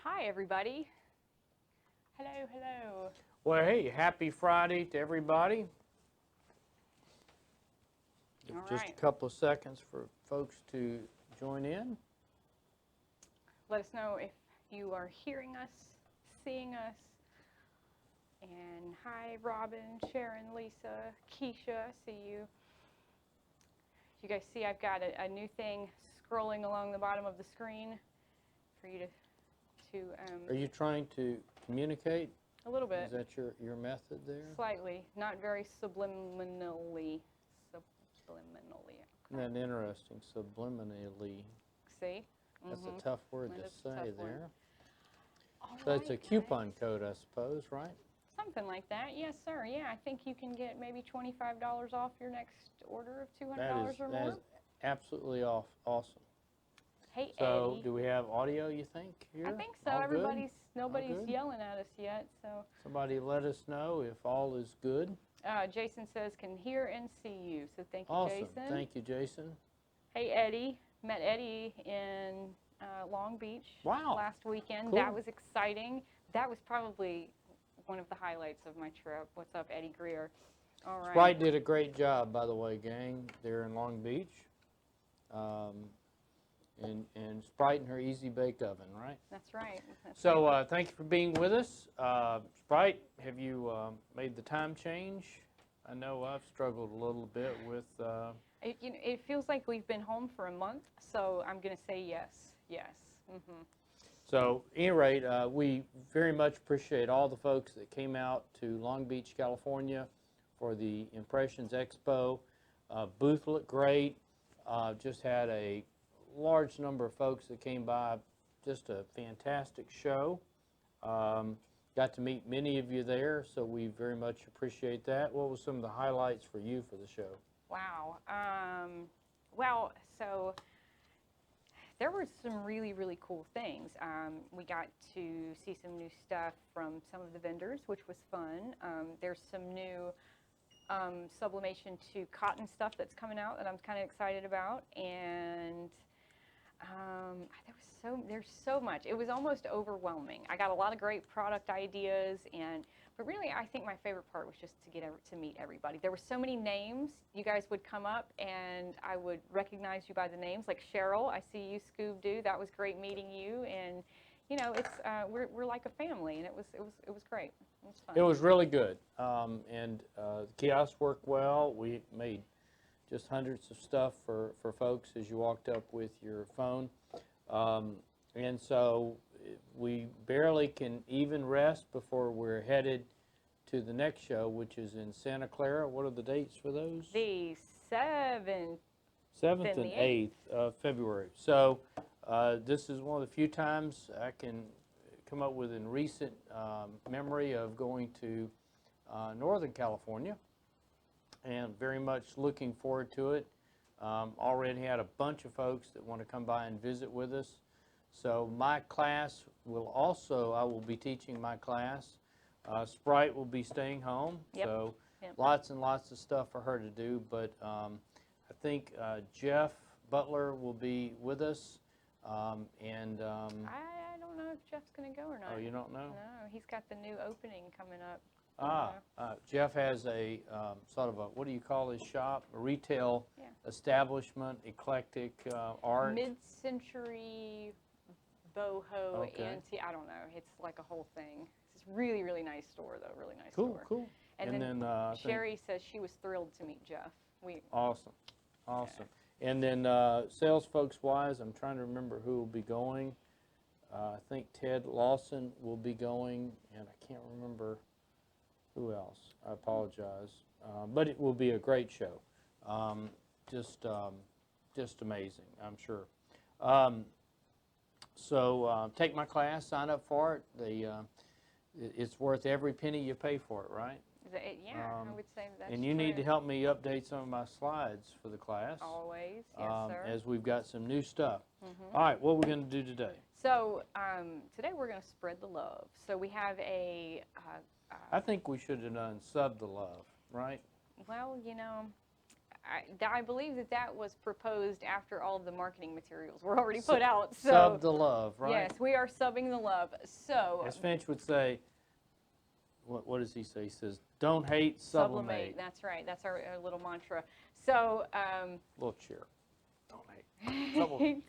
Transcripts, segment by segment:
Hi, everybody. Hello, hello. Well, hey, happy Friday to everybody. Give All just right. a couple of seconds for folks to join in. Let us know if you are hearing us, seeing us. And hi, Robin, Sharon, Lisa, Keisha, I see you. You guys see I've got a new thing scrolling along the bottom of the screen for you to Are you trying to communicate? a little bit. Is that your method there? Slightly, not very subliminally. Subliminally. Isn't that interesting? Subliminally. See? That's a tough word That to is a tough say word. there. All So it's a right, coupon guys. code, I suppose, right? Something like that. Yes, sir. Yeah, I think you can get maybe $25 off your next order of $200 or That more. is absolutely awesome. Hey, So, Eddie. do we have audio, you think, here? I think so. All good? Nobody's good? yelling at us yet. So Somebody let us know if all is good. Jason says can hear and see you. So thank you, Awesome. Jason. Thank you, Jason. Hey, Eddie. Met Eddie in Long Beach last weekend. Cool. That was exciting. That was probably one of the highlights of my trip. What's up, Eddie Greer? All right. Sprite did a great job, by the way, gang, there in Long Beach. And Sprite and her easy bake oven, right? That's right. So thank you for being with us. Sprite, have you made the time change? I know I've struggled a little bit with... It feels like we've been home for a month, so I'm going to say yes. Yes. Mm-hmm. So, at any rate, we very much appreciate all the folks that came out to Long Beach, California for the Impressions Expo. Booth looked great. Just had a large number of folks that came by. Just a fantastic show. Got to meet many of you there, so we very much appreciate that. What was some of the highlights for you for the show? Wow. Well, so there were some really, really cool things. We got to see some new stuff from some of the vendors, which was fun. There's some new sublimation to cotton stuff that's coming out that I'm kind of excited about. And there's so much. It was almost overwhelming. I got a lot of great product ideas, but really I think my favorite part was just to meet everybody. There were so many names. You guys would come up and I would recognize you by the names, like Cheryl. I see you, Scoob-Doo. That was great meeting you, and you know, it's we're like a family, and it was great. It was fun. It was really good, and the kiosk worked well. We made just hundreds of stuff for folks as you walked up with your phone. And so we barely can even rest before we're headed to the next show, which is in Santa Clara. What are the dates for those? The 7th. 7th and 8th of February. So this is one of the few times I can come up with in recent memory of going to Northern California, and very much looking forward to it. Already had a bunch of folks that want to come by and visit with us. So my class will also, I will be teaching my class. Sprite will be staying home. Yep. So Yep. lots and lots of stuff for her to do. But I think Jeff Butler will be with us. I don't know if Jeff's going to go or not. Oh, you don't know? No, he's got the new opening coming up. Jeff has a sort of a, what do you call his shop? A retail establishment, eclectic art. Mid-century boho antique. I don't know. It's like a whole thing. It's a really, really nice store, though. Really nice store. Cool. And then Sherry says she was thrilled to meet Jeff. Awesome. And then sales folks wise, I'm trying to remember who will be going. I think Ted Lawson will be going, and I can't remember who else. I apologize. But it will be a great show. Just amazing, I'm sure. So take my class, sign up for it. It's worth every penny you pay for it, right? I would say that's And you need to help me update some of my slides for the class. Always, yes, sir. As we've got some new stuff. All right, what are we going to do today? So today we're going to spread the love. So we have a... I think we should have done Sub the Love, right? Well, you know, I believe that was proposed after all of the marketing materials were already put out. So Sub the love, right? yes, we are subbing the love. So As Finch would say, what does he say? He says, don't hate, sublimate. That's right. That's our little mantra. So Little cheer. Don't hate. Sublimate.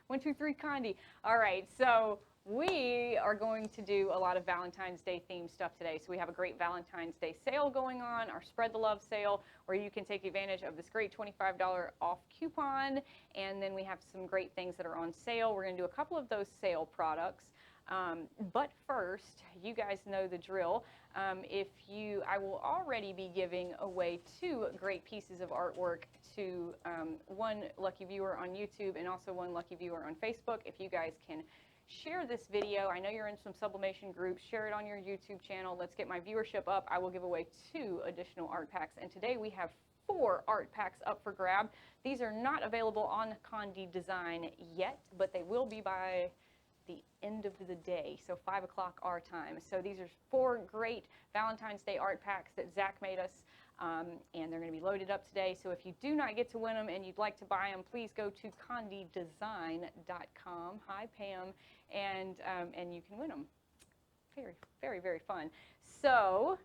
1, 2, 3, Conde. All right. So we are going to do a lot of Valentine's Day themed stuff today. So we have a great Valentine's Day sale going on, our Spread the Love sale, where you can take advantage of this great $25 off coupon. And then we have some great things that are on sale. We're going to do a couple of those sale products. But first, you guys know the drill. I will already be giving away 2 great pieces of artwork to one lucky viewer on YouTube and also one lucky viewer on Facebook. If you guys can share this video, I know you're in some sublimation groups, share it on your YouTube channel. Let's get my viewership up. I will give away 2 additional art packs. And today we have 4 art packs up for grab. These are not available on Conde Design yet, but they will be by the end of the day, so 5 o'clock our time. So these are 4 great Valentine's Day art packs that Zach made us, and they're going to be loaded up today. So if you do not get to win them and you'd like to buy them, please go to condedesign.com. Hi, Pam, and you can win them. Very, very, very fun. So,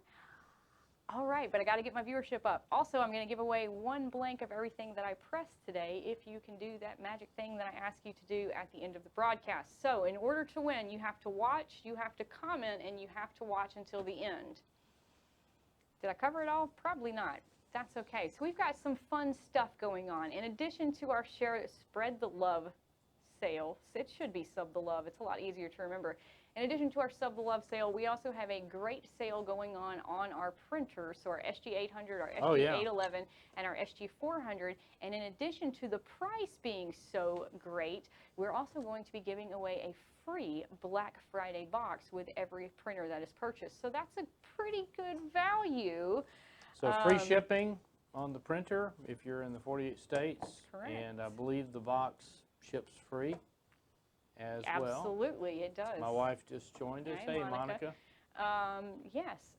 all right, but I got to get my viewership up. Also, I'm going to give away 1 blank of everything that I pressed today if you can do that magic thing that I ask you to do at the end of the broadcast. So in order to win, you have to watch, you have to comment, and you have to watch until the end. Did I cover it all? Probably not. That's okay. So we've got some fun stuff going on. In addition to our Spread the Love sale, it should be Sub the Love. It's a lot easier to remember. In addition to our Sub the Love sale, we also have a great sale going on our printers, so our SG800, our SG811, and our SG400. And in addition to the price being so great, we're also going to be giving away a free Black Friday box with every printer that is purchased. So that's a pretty good value. So free shipping on the printer if you're in the 48 states. Correct. And I believe the box ships free as well. Absolutely, it does. My wife just joined us. Hey, Monica. Yes.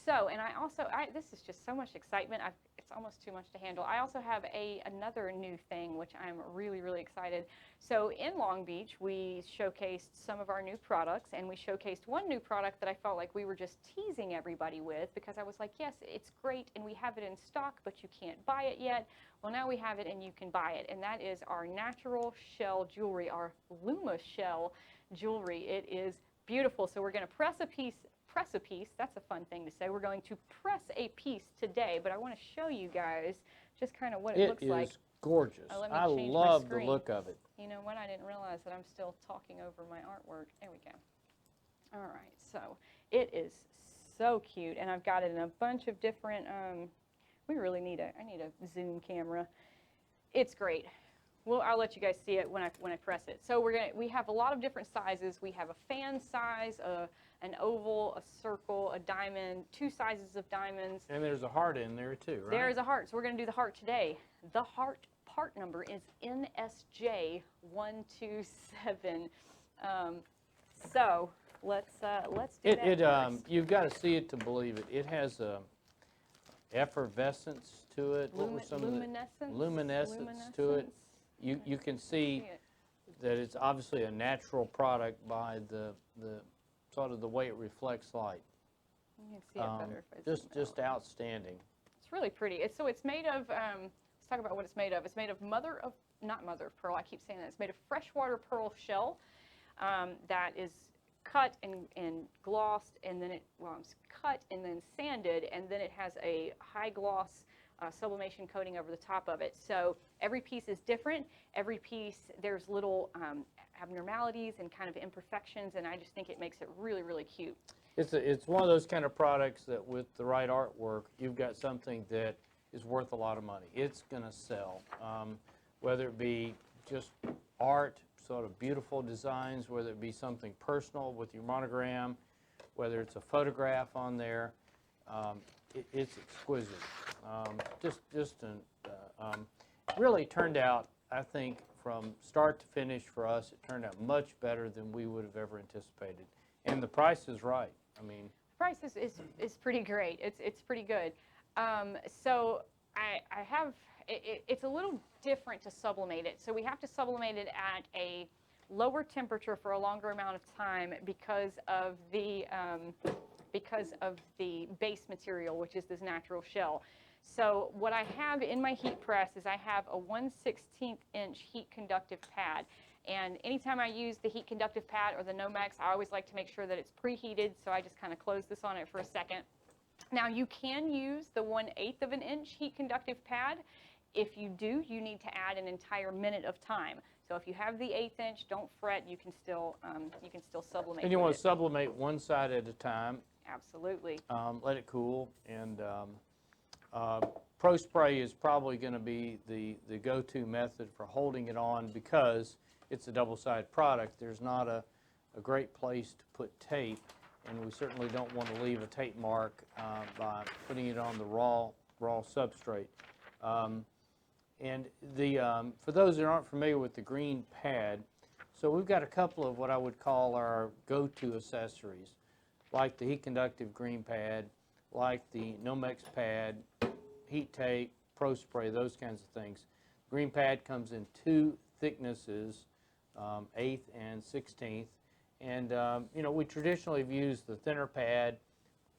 And I also, this is just so much excitement. It's almost too much to handle. I also have another new thing, which I'm really, really excited. So in Long Beach, we showcased some of our new products, and we showcased one new product that I felt like we were just teasing everybody with, because I was like, yes, it's great, and we have it in stock, but you can't buy it yet. Well, now we have it, and you can buy it, and that is our natural shell jewelry, our Luma shell jewelry. It is beautiful. So we're going to press a piece, that's a fun thing to say. We're going to press a piece today, but I want to show you guys just kind of what it looks like. It is gorgeous. I love the look of it. You know what? I didn't realize that I'm still talking over my artwork. There we go. All right, so it is so cute, and I've got it in a bunch of different, I need a zoom camera. It's great. Well, I'll let you guys see it when I press it. So we have a lot of different sizes. We have a fan size, an oval, a circle, a diamond, 2 sizes of diamonds. And there's a heart in there too, right? There is a heart. So we're going to do the heart today. The heart part number is NSJ127. So let's do that. You've got to see it to believe it. It has a effervescence to it. What were some luminescence? of the luminescence to it? You can see that it's obviously a natural product by the sort of the way it reflects light. You can see it better if I zoom just out. outstanding. It's really pretty. So it's made of. Let's talk about what it's made of. It's made of not mother of pearl. I keep saying that. It's made of freshwater pearl shell that is cut and glossed, and then it's cut and then sanded, and then it has a high gloss sublimation coating over the top of it. So every piece is different. Every piece, there's little abnormalities and kind of imperfections, and I just think it makes it really, really cute. It's one of those kind of products that with the right artwork, you've got something that is worth a lot of money. It's going to sell, whether it be just art, sort of beautiful designs, whether it be something personal with your monogram, whether it's a photograph on there. It's exquisite. Really turned out, I think, from start to finish for us, it turned out much better than we would have ever anticipated. And the price is right. I mean, the price is pretty great. It's pretty good. So I have, it's a little different to sublimate it. So we have to sublimate it at a lower temperature for a longer amount of time because of the base material, which is this natural shell. So what I have in my heat press is I have a 1/16 inch heat conductive pad. And anytime I use the heat conductive pad or the Nomex, I always like to make sure that it's preheated. So I just kind of close this on it for a second. Now you can use the 1/8 of an inch heat conductive pad. If you do, you need to add an entire minute of time. So if you have the 1/8 inch, don't fret. You can still sublimate. And you want to it. sublimate one side at a time. Absolutely. Let it cool. And Pro Spray is probably going to be the go-to method for holding it on because it's a double-sided product. There's not a great place to put tape, and we certainly don't want to leave a tape mark by putting it on the raw substrate. And for those that aren't familiar with the green pad, so we've got a couple of what I would call our go-to accessories, like the heat conductive green pad, like the Nomex pad, heat tape, Pro Spray, those kinds of things. Green pad comes in two thicknesses, 1/8 and 1/16. And you know, we traditionally have used the thinner pad,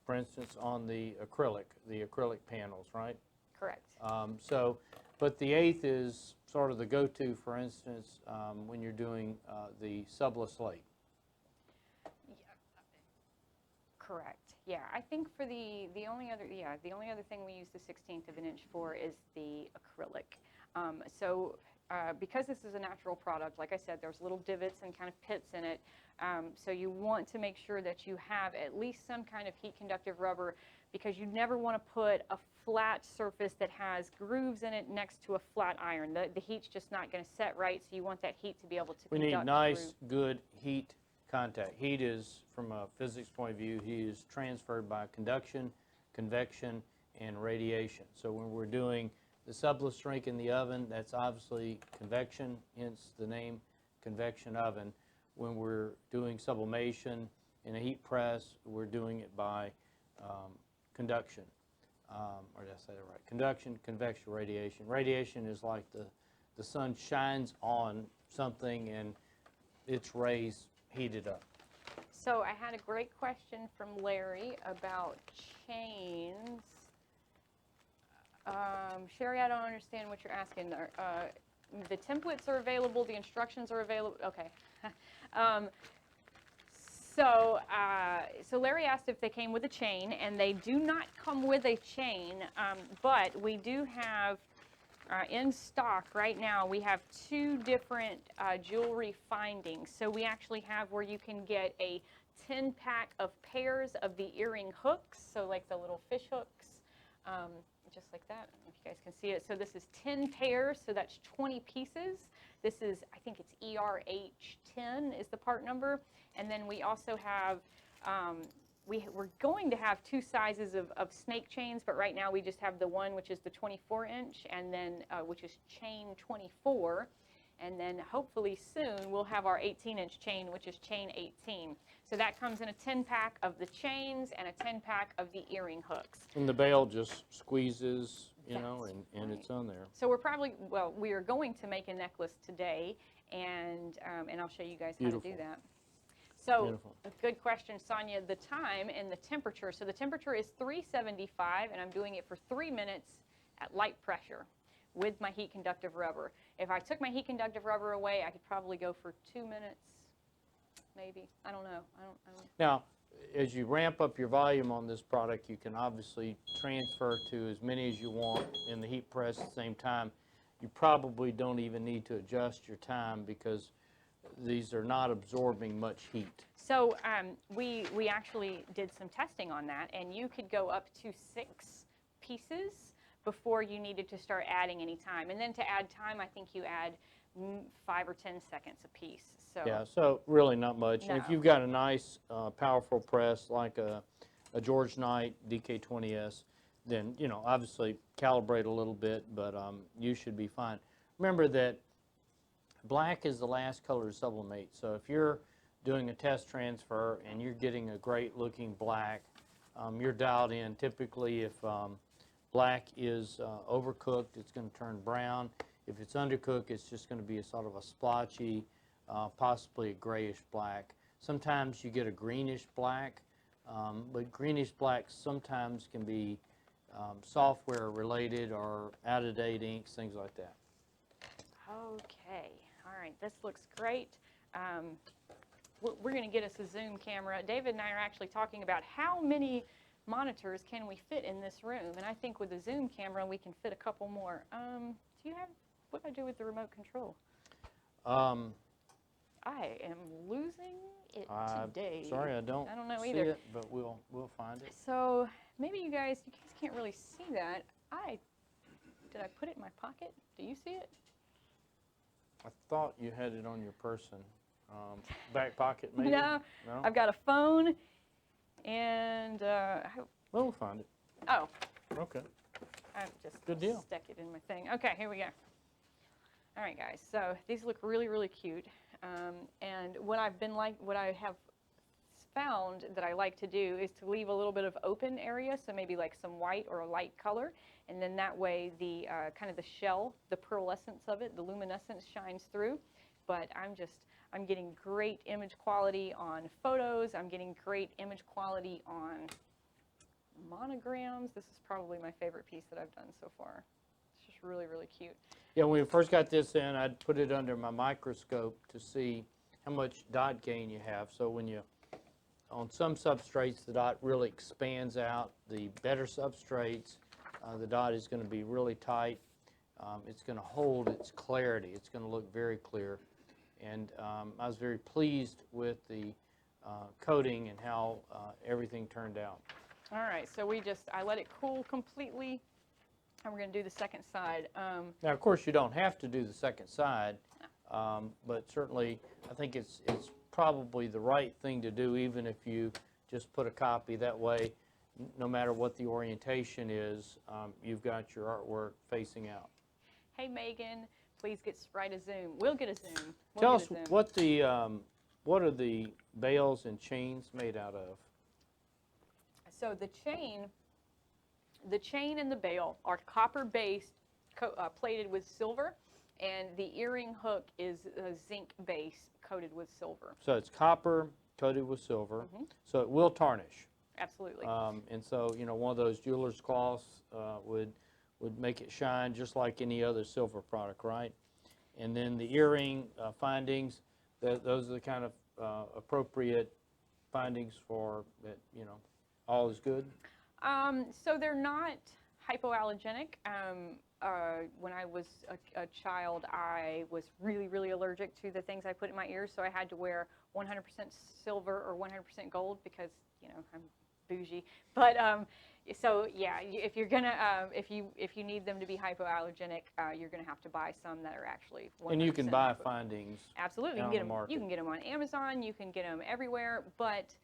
for instance, on the acrylic panels, right? Correct. But the 1/8 is sort of the go-to, for instance, when you're doing the subless slate. Yeah. Correct. Yeah, I think for the only other thing we use the 1/16 of an inch for is the acrylic. Because this is a natural product, like I said, there's little divots and kind of pits in it. So you want to make sure that you have at least some kind of heat conductive rubber, because you never want to put a flat surface that has grooves in it next to a flat iron. The heat's just not going to set right, so you want that heat to be able to conduct. We need nice, good heat contact. Heat is, from a physics point of view, heat is transferred by conduction, convection, and radiation. So when we're doing the subless shrink in the oven, that's obviously convection, hence the name convection oven. When we're doing sublimation in a heat press, we're doing it by conduction. Or did I say that right? Conduction, convection, radiation. Radiation is like the sun shines on something and its rays heat it up. So I had a great question from Larry about chains. Sherry, I don't understand what you're asking. The templates are available, the instructions are available. Okay. So Larry asked if they came with a chain, and they do not come with a chain, but we do have in stock right now, we have two different jewelry findings. So we actually have where you can get a 10-pack of pairs of the earring hooks, so like the little fish hooks, just like that. I don't know if you guys can see it. So this is 10 pairs, so that's 20 pieces. This is, I think it's ERH10 is the part number. And then we also have, we're going to have two sizes of snake chains, but right now we just have the one, which is the 24-inch, and then which is chain 24. And then hopefully soon we'll have our 18-inch chain, which is chain 18. So that comes in a 10-pack of the chains and a 10-pack of the earring hooks. And the bail just squeezes, you know, and right. it's on there. So we are going to make a necklace today, and I'll show you guys how Beautiful. to do that. So, Beautiful. a good question, Sonia. The time and the temperature. So the temperature is 375, and I'm doing it for 3 minutes at light pressure with my heat conductive rubber. If I took my heat conductive rubber away, I could probably go for 2 minutes, maybe. I don't know. I don't. Now, as you ramp up your volume on this product, you can obviously transfer to as many as you want in the heat press at the same time. You probably don't even need to adjust your time because these are not absorbing much heat. So we actually did some testing on that, and you could go up to 6 pieces before you needed to start adding any time. And then to add time, I think you add 5 or 10 seconds a piece. So Yeah, so really not much. No. And if you've got a nice, powerful press like a George Knight DK20S, then, you know, obviously calibrate a little bit, but you should be fine. Remember that black is the last color to sublimate. So if you're doing a test transfer and you're getting a great looking black, you're dialed in. Typically, if black is overcooked, it's going to turn brown. If it's undercooked, it's just going to be a sort of a splotchy, possibly a grayish black. Sometimes you get a greenish black, but greenish blacks sometimes can be software related or out-of-date inks, things like that. Okay, all right, this looks great. We're going to get us a zoom camera. David and I are actually talking about how many monitors can we fit in this room, and I think with the zoom camera we can fit a couple more. Do you have, what do I do with the remote control? I am losing it today. Sorry, I don't know see either. it, but we'll find it. So maybe you guys can't really see that. Did I put it in my pocket? Do you see it? I thought you had it on your person. Back pocket, maybe? No, I've got a phone, and we'll find it. oh, Okay. I'm just Good deal. stuck it in my thing. Okay, here we go. All right, guys. So these look really, really cute. And what I have found that I like to do is to leave a little bit of open area, so maybe like some white or a light color, and then that way the kind of the shell, the pearlescence of it, the luminescence shines through. But I'm getting great image quality on photos. I'm getting great image quality on monograms. This is probably my favorite piece that I've done so far. It's just really, really cute. Yeah, when we first got this in, I'd put it under my microscope to see how much dot gain you have. So when you, on some substrates, the dot really expands out. The better substrates, the dot is going to be really tight. It's going to hold its clarity. It's going to look very clear. And I was very pleased with the coating and how everything turned out. All right, so I let it cool completely, and we're going to do the second side. Now, of course, you don't have to do the second side, but certainly I think it's probably the right thing to do, even if you just put a copy. That way, no matter what the orientation is, you've got your artwork facing out. Hey, Megan, please get Sprite a zoom. We'll get a zoom. Tell us what are the bales and chains made out of? So the chain and the bale are copper-based, plated with silver, and the earring hook is a zinc base coated with silver. So it's copper coated with silver, so it will tarnish. Absolutely. And so, you know, one of those jeweler's cloths would make it shine just like any other silver product, right? And then the earring findings, those are the kind of appropriate findings for that, you know, all is good? So they're not hypoallergenic. When I was a child, I was really, really allergic to the things I put in my ears, so I had to wear 100% silver or 100% gold because, you know, I'm bougie. But so yeah, if you're gonna if you need them to be hypoallergenic, you're gonna have to buy some that are actually 100%. And you can buy findings. Absolutely, you can get them on Amazon. You can get them everywhere. But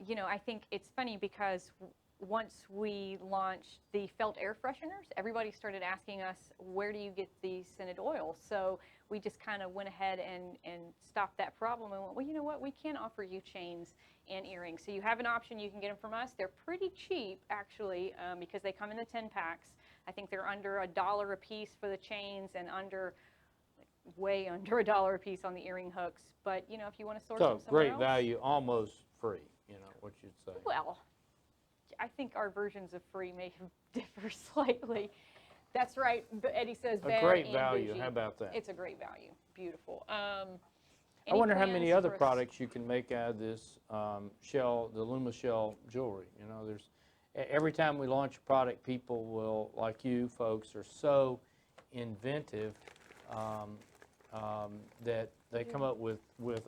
you know, I think it's funny because once we launched the felt air fresheners, everybody started asking us, where do you get these scented oils? So we just kind of went ahead and stopped that problem and went, well, you know what, we can offer you chains and earrings. So you have an option, you can get them from us. They're pretty cheap, actually, because they come in the 10 packs. I think they're under $1 a piece for the chains and way under $1 a piece on the earring hooks. But, you know, if you want to source them somewhere great else, value, almost free, you know, what you'd say. well, I think our versions of free may differ slightly. That's right. Eddie says a great value. How about that? It's a great value. Beautiful. I wonder how many other products you can make out of this shell, the Luma shell jewelry. You know, there's every time we launch a product, people will, like you folks, are so inventive that they come up with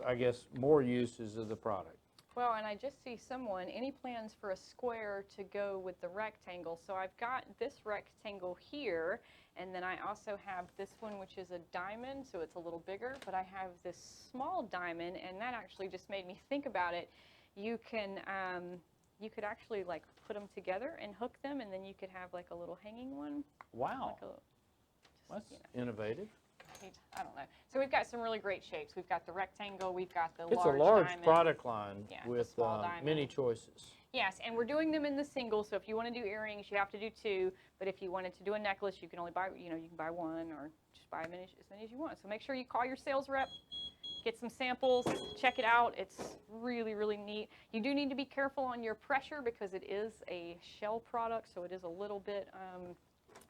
I guess more uses of the product. Well, and I just see someone, any plans for a square to go with the rectangle? So I've got this rectangle here, and then I also have this one, which is a diamond, so it's a little bigger, but I have this small diamond, and that actually just made me think about it. You can, you could actually like put them together and hook them, and then you could have like a little hanging one. Wow. Like That's innovative. I don't know. So we've got some really great shapes. We've got the rectangle, we've got the It's large a large diamond. product line Yeah, with small diamond. many choices. Yes, and we're doing them in the single, so if you want to do earrings, you have to do 2, but if you wanted to do a necklace, you can only buy, you can buy 1 or just buy as many as you want. So make sure you call your sales rep, get some samples, check it out. It's really, really neat. You do need to be careful on your pressure because it is a shell product, so it is a little bit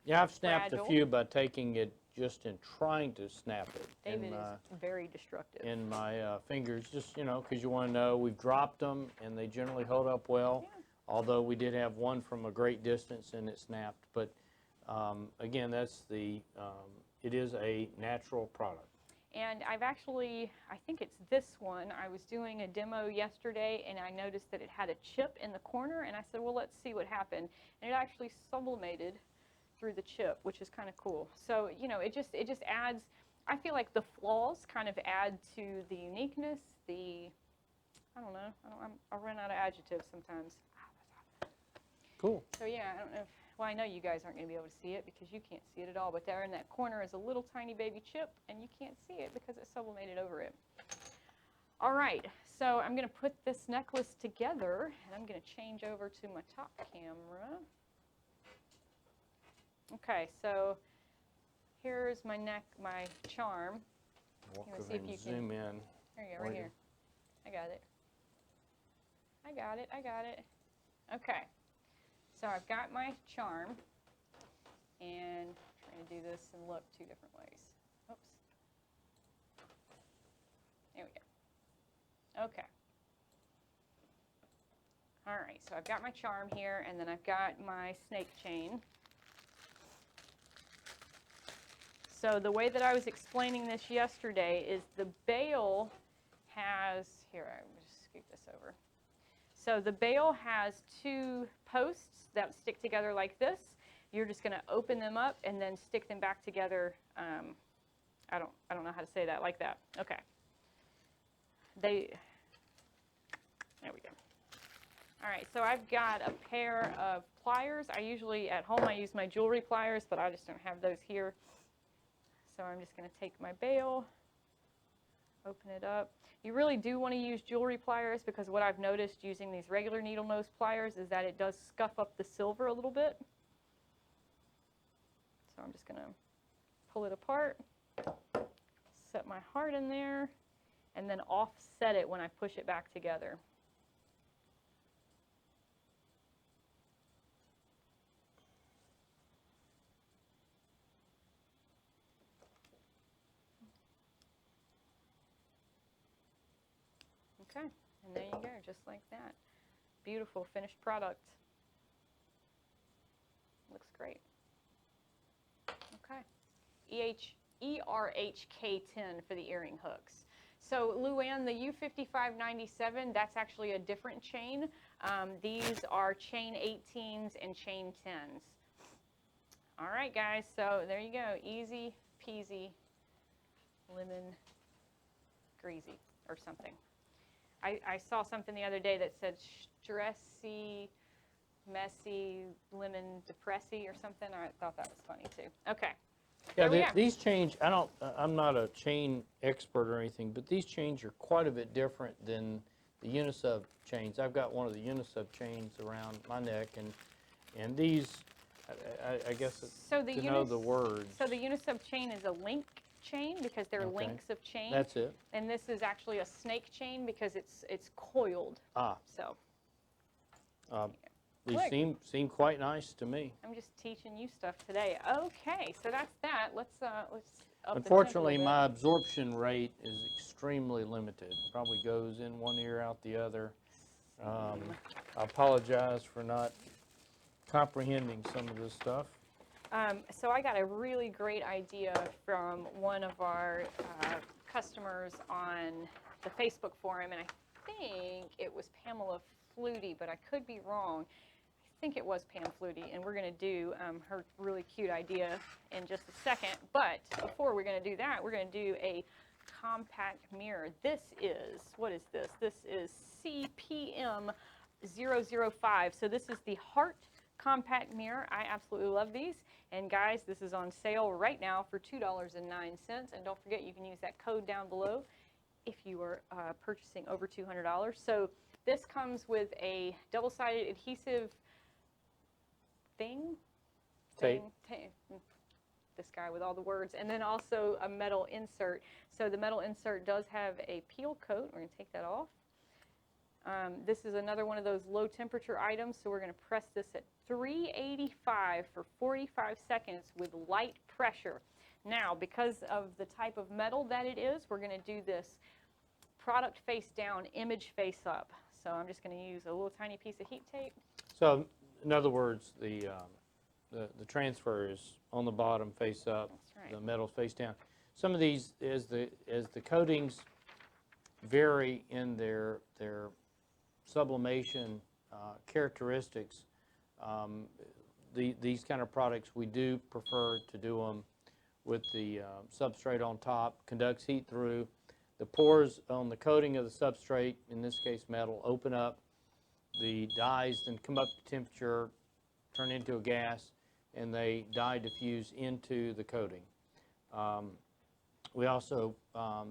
Yeah, I've snapped fragile. a few by taking it just in trying to snap it. David is very destructive. In my fingers, just, because you want to know, we've dropped them and they generally hold up well, Yeah. although we did have one from a great distance and it snapped. But again, that's it is a natural product. And I've actually, I think it's this one, I was doing a demo yesterday and I noticed that it had a chip in the corner and I said, well, let's see what happened. And it actually sublimated through the chip, which is kind of cool. So, it just adds, I feel like the flaws kind of add to the uniqueness, I don't know, I'll run out of adjectives sometimes. Cool. So yeah, I don't know well, I know you guys aren't going to be able to see it because you can't see it at all, but there in that corner is a little tiny baby chip and you can't see it because it's sublimated over it. All right, so I'm going to put this necklace together and I'm going to change over to my top camera. Okay, so here's my charm. Walk Let's over see if and you can zoom in. There you go, right here. I got it. I got it. Okay, so I've got my charm, and I'm trying to do this and look 2 different ways. Oops. There we go. Okay. All right, so I've got my charm here, and then I've got my snake chain. So the way that I was explaining this yesterday is the bail has, here, I'm going to scoot this over. So the bail has 2 posts that stick together like this. You're just going to open them up and then stick them back together. I don't know how to say that, like that. Okay. There we go. All right, so I've got a pair of pliers. I usually, at home, I use my jewelry pliers, but I just don't have those here. So I'm just going to take my bail, open it up. You really do want to use jewelry pliers because what I've noticed using these regular needle nose pliers is that it does scuff up the silver a little bit. So I'm just going to pull it apart, set my heart in there, and then offset it when I push it back together. Okay, and there you go, just like that. Beautiful finished product. Looks great. Okay, ERHK10 for the earring hooks. So Luann, the U5597, that's actually a different chain. These are chain 18s and chain 10s. All right, guys, so there you go. Easy peasy lemon greasy or something. I saw something the other day that said stressy, messy, lemon depressy or something. I thought that was funny too. Okay. Yeah, these chains, I'm not a chain expert or anything, but these chains are quite a bit different than the unisub chains. I've got one of the unisub chains around my neck, and these, I guess, so to know the words. So the unisub chain is a link chain because they're links of chain. That's it. And this is actually a snake chain because it's coiled. Ah. So. These seem quite nice to me. I'm just teaching you stuff today. Okay, so that's that. Let's up Unfortunately, my absorption rate is extremely limited. Probably goes in one ear, out the other. I apologize for not comprehending some of this stuff. So I got a really great idea from one of our customers on the Facebook forum, and I think it was Pamela Flutie, but I could be wrong. I think it was Pam Flutie, and we're going to do her really cute idea in just a second. But before we're going to do that, we're going to do a compact mirror. This is, what is this? This is CPM 005. So this is the Heart compact mirror. I absolutely love these. And guys, this is on sale right now for $2.09. And don't forget, you can use that code down below if you are purchasing over $200. So This comes with a double-sided adhesive thing. Tape. This guy with all the words, and then also a metal insert. So the metal insert does have a peel coat. We're going to take that off. This is another one of those low temperature items, so we're going to press this at 385 for 45 seconds with light pressure. Now, because of the type of metal that it is, we're going to do this product face down, image face up. So I'm just going to use a little tiny piece of heat tape. So in other words, the transfer is on the bottom face up, That's right. the metal's face down. Some of these, as the coatings vary in their sublimation characteristics, these kind of products, we do prefer to do them with the substrate on top, conducts heat through. The pores on the coating of the substrate, in this case metal, open up. The dyes then come up to temperature, turn into a gas, and they dye diffuse into the coating. We also,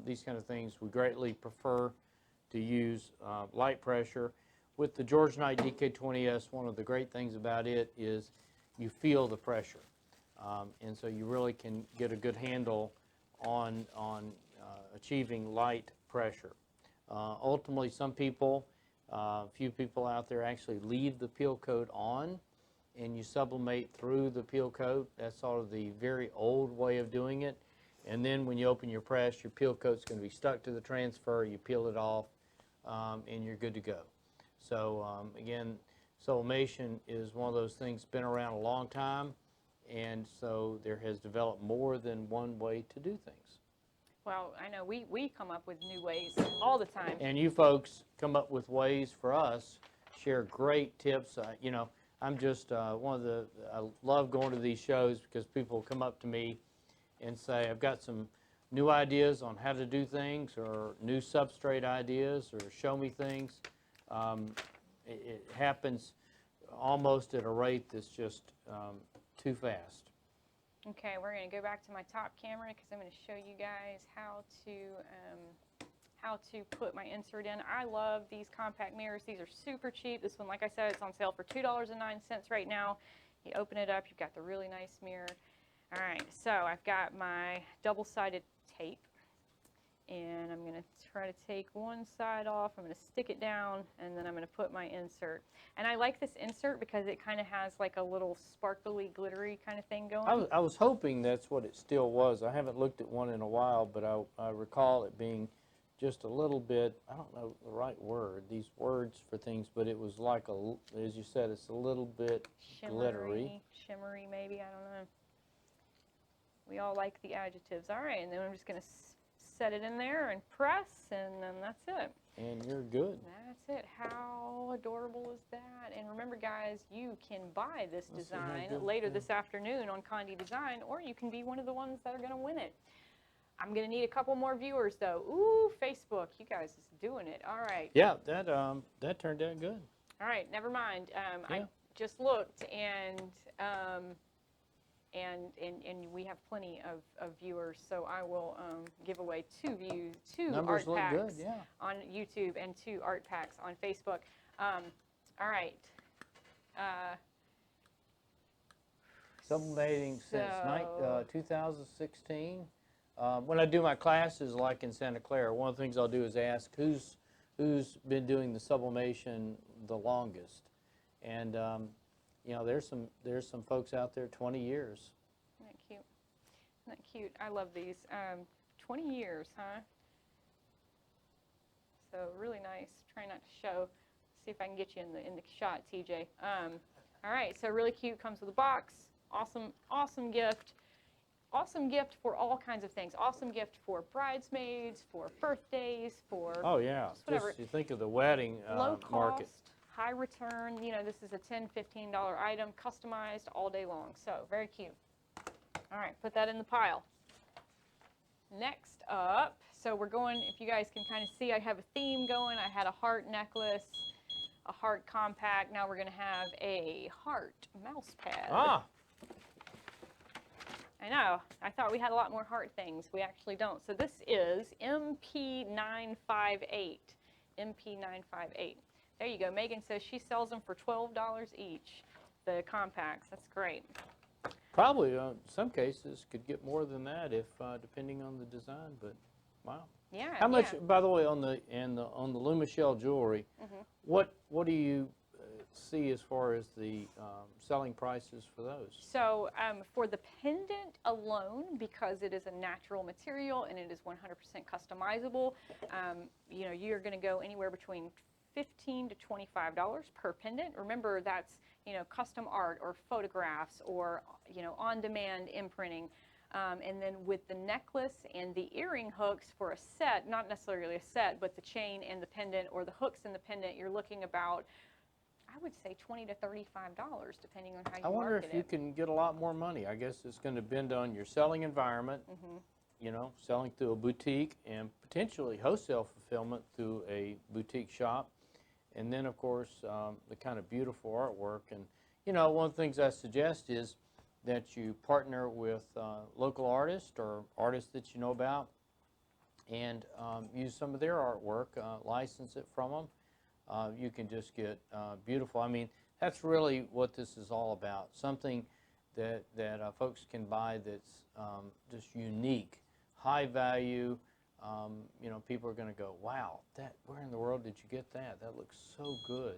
these kind of things, we greatly prefer to use light pressure. With the Georgianite DK20S, one of the great things about it is you feel the pressure. And so you really can get a good handle on achieving light pressure. Ultimately, some people, a few people out there actually leave the peel coat on and you sublimate through the peel coat. That's sort of the very old way of doing it. And then when you open your press, your peel coat's going to be stuck to the transfer. You peel it off, and you're good to go. So again, sublimation is one of those things been around a long time, and so there has developed more than one way to do things. Well, I know we come up with new ways all the time. And you folks come up with ways for us, share great tips. You know, I'm just I love going to these shows because people come up to me and say, I've got some new ideas on how to do things, or new substrate ideas, or show me things. It happens almost at a rate that's just too fast. Okay, we're going to go back to my top camera because I'm going to show you guys how to put my insert in. I love these compact mirrors. These are super cheap. This one, like I said, it's on sale for $2.09 right now. You open it up, you've got the really nice mirror. All right, so I've got my double-sided tape, and I'm going to try to take one side off. I'm going to stick it down, and then I'm going to put my insert. And I like this insert because it kind of has like a little sparkly, glittery kind of thing going. I was hoping that's what it still was. I haven't looked at one in a while, but I recall it being just a little bit, I don't know the right word, these words for things, but it was like, as you said, it's a little bit glittery. Shimmery maybe, I don't know. We all like the adjectives. All right, and then I'm just going to set it in there and press, and then that's it. And you're good. That's it. How adorable is that? And remember, guys, you can buy this design later this afternoon on Conde Design, or you can be one of the ones that are going to win it. I'm going to need a couple more viewers, though. Ooh, Facebook. You guys is doing it. All right. Yeah, that turned out good. All right, never mind. Yeah. I just looked, and we have plenty of viewers, so I will give away two Numbers art packs look good, yeah. on YouTube and 2 art packs on Facebook. All right. Sublimating since 2016. When I do my classes, like in Santa Clara, one of the things I'll do is ask who's been doing the sublimation the longest, and you know, there's some folks out there 20 years. Isn't that cute? Isn't that cute? I love these. 20 years, huh? So really nice. Try not to show. See if I can get you in the shot, TJ. All right. So really cute. Comes with a box. Awesome gift. Awesome gift for all kinds of things. Awesome gift for bridesmaids, for birthdays, for just whatever. Just you think of the wedding Low cost, market. high return. You know, this is a $10, $15 item, customized all day long. So very cute. All right, put that in the pile. Next up, so we're going, if you guys can kind of see, I have a theme going. I had a heart necklace, a heart compact. Now we're going to have a heart mouse pad. Ah. I know. I thought we had a lot more heart things. We actually don't. So this is MP958. MP958. There you go. Megan says she sells them for $12 each, the compacts. That's great. Probably, in some cases, could get more than that if, depending on the design, but wow. Yeah. How much, by the way, on the Lumishell jewelry, what do you see as far as the selling prices for those? So for the pendant alone, because it is a natural material and it is 100% customizable, you know, you're going to go anywhere between $15 to $25 per pendant. Remember, that's, you know, custom art or photographs or, you know, on-demand imprinting. And then with the necklace and the earring hooks for a set, not necessarily a set, but the chain and the pendant or the hooks and the pendant, you're looking about, I would say, $20 to $35, depending on how you market it. I wonder if you can get a lot more money. I guess it's going to depend on your selling environment, you know, selling through a boutique and potentially wholesale fulfillment through a boutique shop. And then, of course, the kind of beautiful artwork. And, you know, one of the things I suggest is that you partner with local artists or artists that you know about and use some of their artwork, license it from them. You can just get beautiful. I mean, that's really what this is all about, something that folks can buy that's just unique, high value. You know, people are going to go, wow, where in the world did you get that? That looks so good.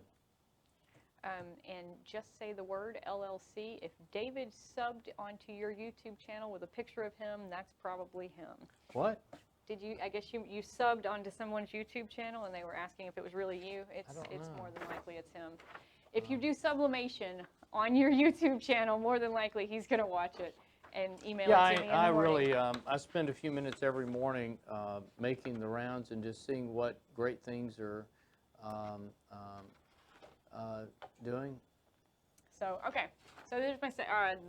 And just say the word LLC. If David subbed onto your YouTube channel with a picture of him, that's probably him. What? Did you? I guess you subbed onto someone's YouTube channel and they were asking if it was really you. It's more than likely it's him. If you do sublimation on your YouTube channel, more than likely he's going to watch it and email it to me in the morning. Really, I spend a few minutes every morning making the rounds and just seeing what great things are doing. So, okay. So there's my,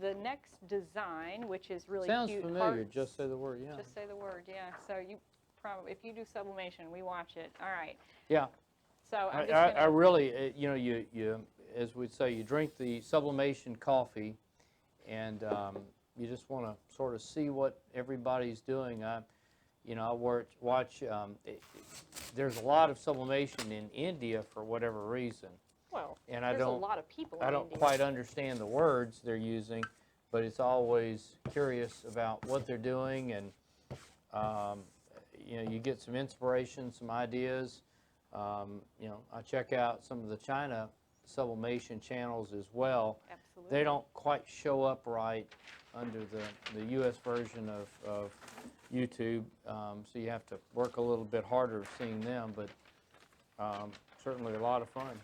the next design, which is really Sounds cute. familiar. Hearts. Just say the word, yeah. Just say the word, yeah. So you probably, if you do sublimation, we watch it. All right. Yeah. So I'm just I really, you know, you as we'd say, you drink the sublimation coffee, and you just want to sort of see what everybody's doing. You know, I watch. There's a lot of sublimation in India for whatever reason. Well, and there's a lot of people in I don't India. quite understand the words they're using, but it's always curious about what they're doing, and you know, you get some inspiration, some ideas. You know, I check out some of the China sublimation channels as well. Absolutely. They don't quite show up right under the U.S. version of YouTube, so you have to work a little bit harder seeing them, but certainly a lot of fun.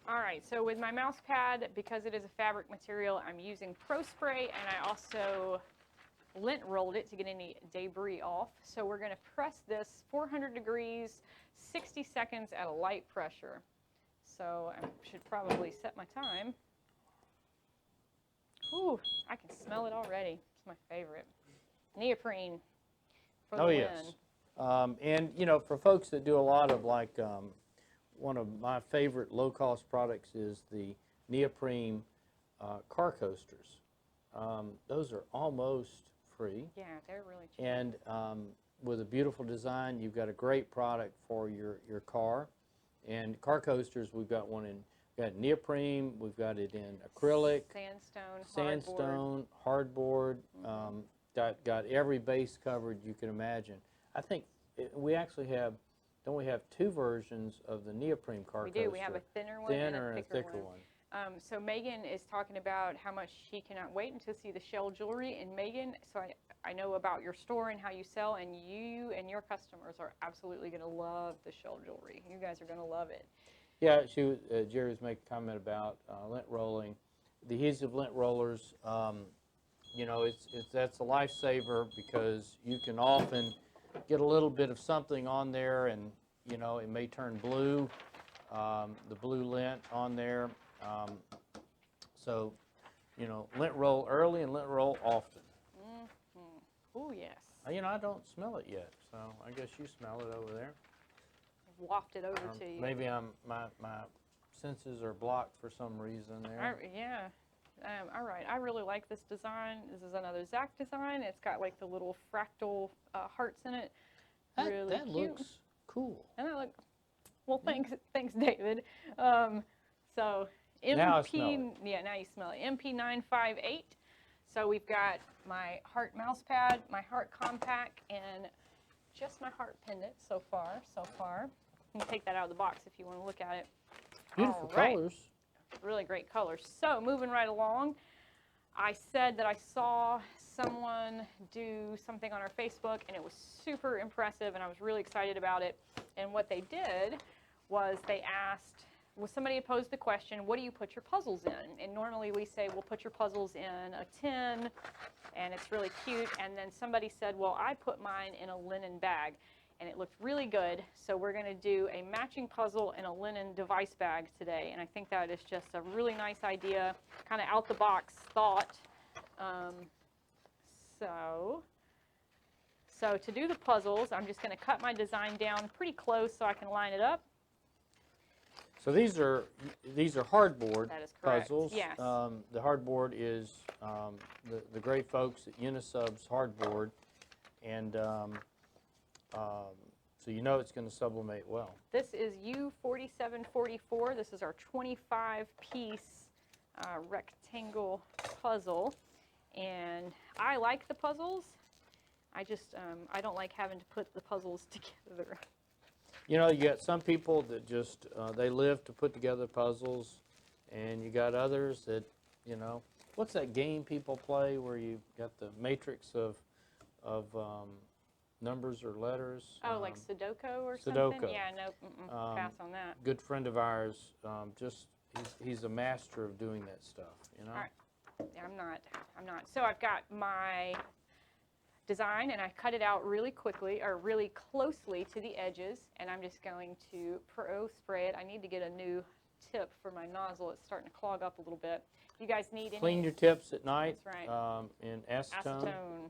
All right, so with my mouse pad, because it is a fabric material, I'm using Pro Spray, and I also lint rolled it to get any debris off. So we're going to press this 400 degrees, 60 seconds at a light pressure. So I should probably set my time. Ooh, I can smell it already. It's my favorite. Neoprene for the win. Yes. And, you know, for folks that do a lot of, like, one of my favorite low-cost products is the neoprene car coasters. Those are almost free. Yeah, they're really cheap. And with a beautiful design, you've got a great product for your car. And car coasters, we've got one in neoprene, we've got it in acrylic, sandstone, hardboard. Got every base covered you can imagine. I think we actually have. Don't we have two versions of the neoprene car coaster? We do. We have a thinner one and a thicker one. So Megan is talking about how much she cannot wait until see the shell jewelry. And Megan, so I know about your store and how you sell, and you and your customers are absolutely going to love the shell jewelry. You guys are going to love it. Yeah, Jerry was making a comment about lint rolling. The adhesive lint rollers, you know, that's a lifesaver because you can often get a little bit of something on there, and you know, it may turn blue, the blue lint on there. So, you know, lint roll early and lint roll often. Oh yes. You know, I don't smell it yet, so I guess you smell it over there. I've wafted over to you. Maybe my senses are blocked for some reason there. Yeah. All right, I really like this design. This is another Zach design. It's got like the little fractal hearts in it. Really that cute. looks cool. And that look, Well, thanks, David. So MP, Now I smell it. yeah, now you smell it. MP958. So we've got my heart mouse pad, my heart compact, and just my heart pendant so far. You can take that out of the box if you want to look at it. Beautiful All right. colors. Really great colors. So moving right along, I said that I saw someone do something on our Facebook, and it was super impressive, and I was really excited about it. And what they did was they asked, somebody had posed the question, what do you put your puzzles in? And normally we say, we'll put your puzzles in a tin, and it's really cute. And then somebody said, well, I put mine in a linen bag, and it looked really good. So we're going to do a matching puzzle in a linen device bag today. And I think that is just a really nice idea, kind of out the box thought. So to do the puzzles, I'm just going to cut my design down pretty close so I can line it up. So these are hardboard That is correct. puzzles. Yes. The hardboard is the great folks at Unisub's hardboard, and so you know it's going to sublimate well. This is U4744. This is our 25-piece rectangle puzzle, and I like the puzzles. I just I don't like having to put the puzzles together. You know, you got some people that just they live to put together puzzles, and you got others that, you know, what's that game people play where you got the matrix of numbers or letters? Oh, like Sudoku or Sudoku. something? Yeah, no, pass on that. Good friend of ours, he's a master of doing that stuff, you know? All right. Yeah, I'm not. So I've got my design, and I cut it out really quickly, or really closely to the edges, and I'm just going to pro spray it. I need to get a new tip for my nozzle. It's starting to clog up a little bit. You guys need any? Clean your tips at night. That's right. In acetone.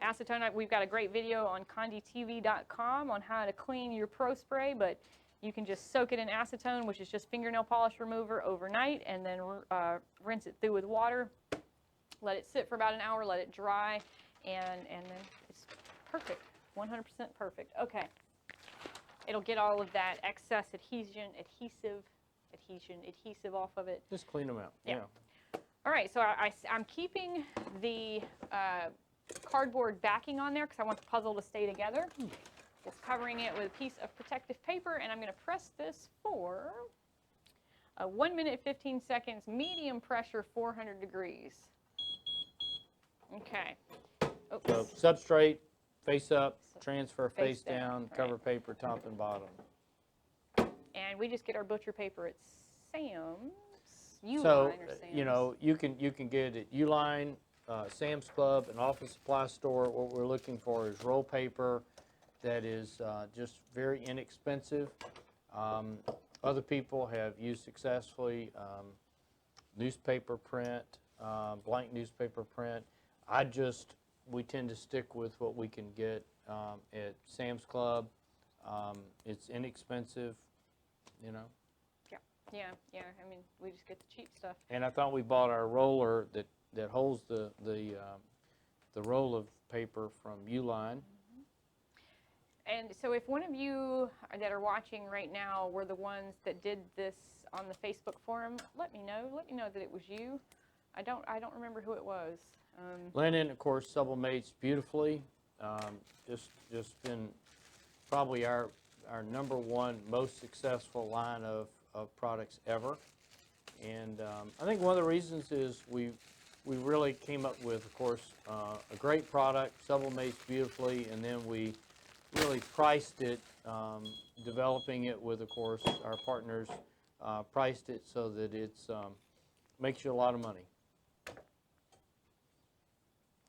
Acetone, we've got a great video on CondeTV.com on how to clean your pro spray, but you can just soak it in acetone, which is just fingernail polish remover, overnight, and then rinse it through with water. Let it sit for about an hour, let it dry, and then it's perfect, 100% perfect. Okay, it'll get all of that excess adhesion off of it. Just clean them out. Yeah. All right, so I'm keeping the cardboard backing on there because I want the puzzle to stay together. Just covering it with a piece of protective paper, and I'm going to press this for 1 minute 15 seconds, medium pressure, 400 degrees. Okay. Oops. So substrate, face up, transfer Face face down, down, cover right. paper top and bottom. And we just get our butcher paper at Sam's, Uline So, or Sam's. you know, you can get it at Uline, Sam's Club, an office supply store. What we're looking for is roll paper that is just very inexpensive. Other people have used successfully newspaper print, blank newspaper print. We tend to stick with what we can get at Sam's Club. It's inexpensive, you know. Yeah. I mean, we just get the cheap stuff. And I thought we bought our roller that holds the roll of paper from Uline. And so if one of you that are watching right now were the ones that did this on the Facebook forum, let me know. Let me know that it was you. I don't remember who it was. Linen, of course, sublimates beautifully. Just been probably our #1 most successful line of products ever. And I think one of the reasons is we really came up with, of course, a great product, sublimates beautifully, and then we really priced it, developing it with, of course, our partners, priced it so that it's makes you a lot of money.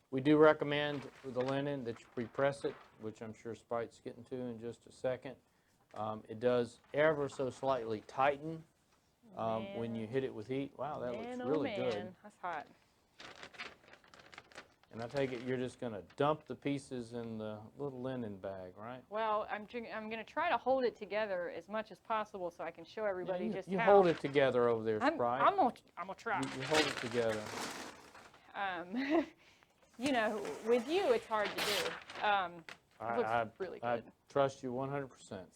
We do recommend with the linen that you pre-press it, which I'm sure Sprite's getting to in just a second. It does ever so slightly tighten when you hit it with heat. Wow, that looks really good. That's hot. And I take it you're just going to dump the pieces in the little linen bag, right? Well, I'm going to try to hold it together as much as possible so I can show everybody just you how. hold it together over there, Sprite. I'm gonna try. You hold it together. You know, with you, it's hard to do. It looks really good. I trust you 100%.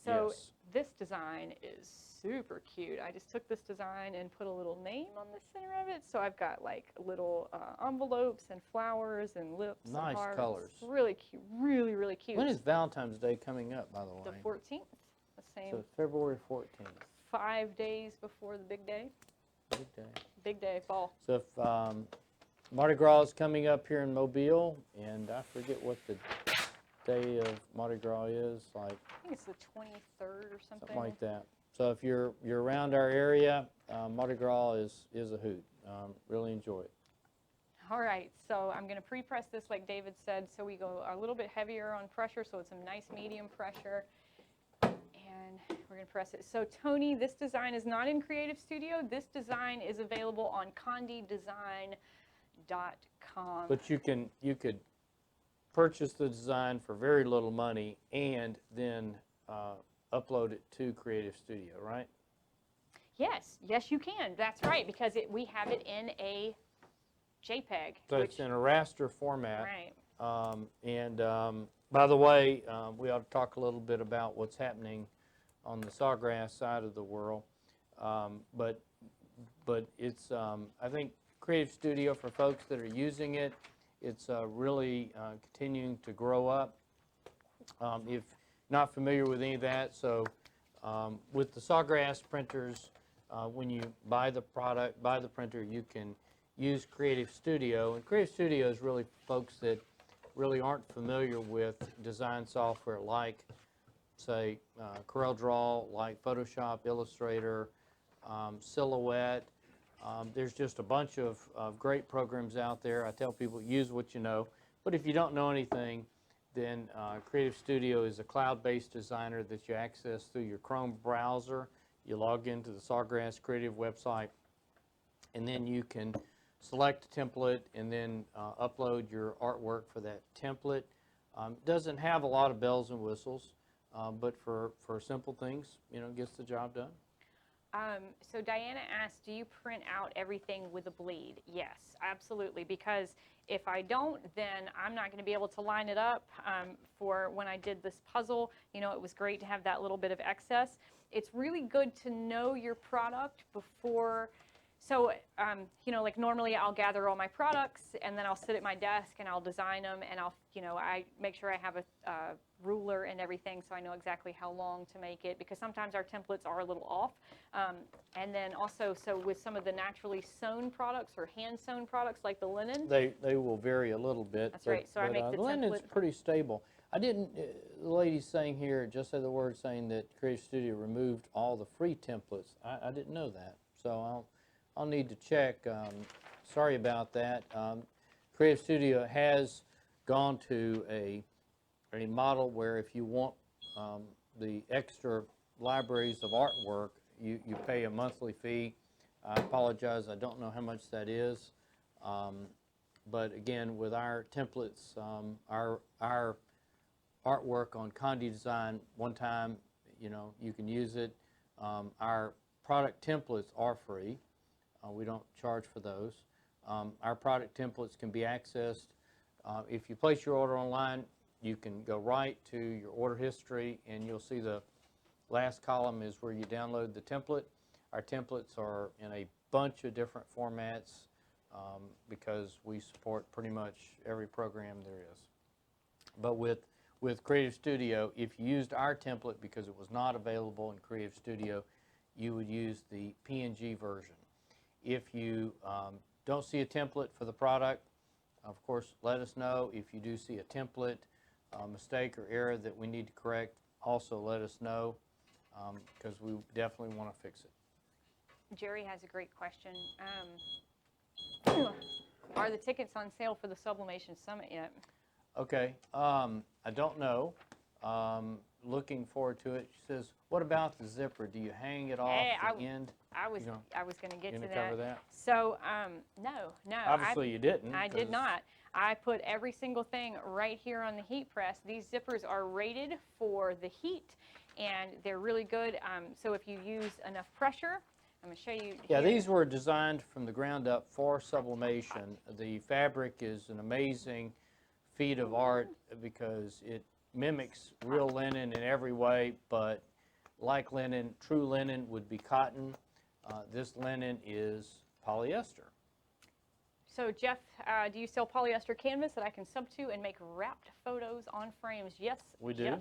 So yes. this design is super cute. I just took this design and put a little name on the center of it. So I've got like little envelopes and flowers and lips and Nice hearts. colors. Really cute, really, really cute. When is Valentine's Day coming up, by the way? The 14th, the same. So February 14th. 5 days before the big day. Big day. Big day, fall. So if Mardi Gras is coming up here in Mobile, and I forget what the day of Mardi Gras is, like I think it's the 23rd or something. something like that. So if you're around our area, Mardi Gras is a hoot. Really enjoy it. All right, so I'm going to pre-press this like David said, so we go a little bit heavier on pressure, so it's a nice medium pressure. And we're going to press it. So Tony, this design is not in Creative Studio. This design is available on CondeDesign.com. But you could purchase the design for very little money and then upload it to Creative Studio, right? Yes, yes you can. That's right, because we have it in a JPEG. So it's in a raster format. Right. By the way, we ought to talk a little bit about what's happening on the Sawgrass side of the world. But it's, I think, Creative Studio for folks that are using it, it's really continuing to grow up. If not familiar with any of that, so with the Sawgrass printers, when you buy the printer, you can use Creative Studio. And Creative Studio is really folks that really aren't familiar with design software like, say, CorelDRAW, like Photoshop, Illustrator, Silhouette. There's just a bunch of great programs out there. I tell people, use what you know. But if you don't know anything, then Creative Studio is a cloud-based designer that you access through your Chrome browser. You log into the Sawgrass Creative website, and then you can select a template and then upload your artwork for that template. It doesn't have a lot of bells and whistles, but for simple things, it gets the job done. So Diana asked, do you print out everything with a bleed? Yes, absolutely, because if I don't, then I'm not going to be able to line it up for when I did this puzzle. It was great to have that little bit of excess. It's really good to know your product before. So, like normally I'll gather all my products and then I'll sit at my desk and I'll design them and I make sure I have a ruler and everything so I know exactly how long to make it, because sometimes our templates are a little off. And then also, so with some of the naturally sewn products or hand sewn products like the linen. They will vary a little bit. That's right, so I make the linen's pretty stable. I didn't, the lady's saying here, just said the word saying that Creative Studio removed all the free templates. I didn't know that, so I'll need to check. Sorry about that. Creative Studio has gone to a model where if you want the extra libraries of artwork, you pay a monthly fee. I apologize, I don't know how much that is. But again, with our templates, our artwork on Conde Design, one time, you can use it. Our product templates are free. We don't charge for those. Our product templates can be accessed. If you place your order online, you can go right to your order history and you'll see the last column is where you download the template. Our templates are in a bunch of different formats because we support pretty much every program there is. But with Creative Studio, if you used our template because it was not available in Creative Studio, you would use the PNG version. If you don't see a template for the product, of course, let us know. If you do see a template mistake or error that we need to correct, also let us know because we definitely want to fix it. Jerry has a great question. Are the tickets on sale for the Sublimation Summit yet? Okay, I don't know. Looking forward to it. She says, what about the zipper? Do you hang it off the end? I was going to get to that. Cover that? So, no. Obviously you didn't. I did not. I put every single thing right here on the heat press. These zippers are rated for the heat, and they're really good. So if you use enough pressure, I'm going to show you Yeah, here. these were designed from the ground up for sublimation. The fabric is an amazing feat of art because it mimics real linen in every way, but like linen. True linen would be cotton. This linen is polyester. So Jeff, do you sell polyester canvas that I can sub to and make wrapped photos on frames? Yes, We do. Jeff.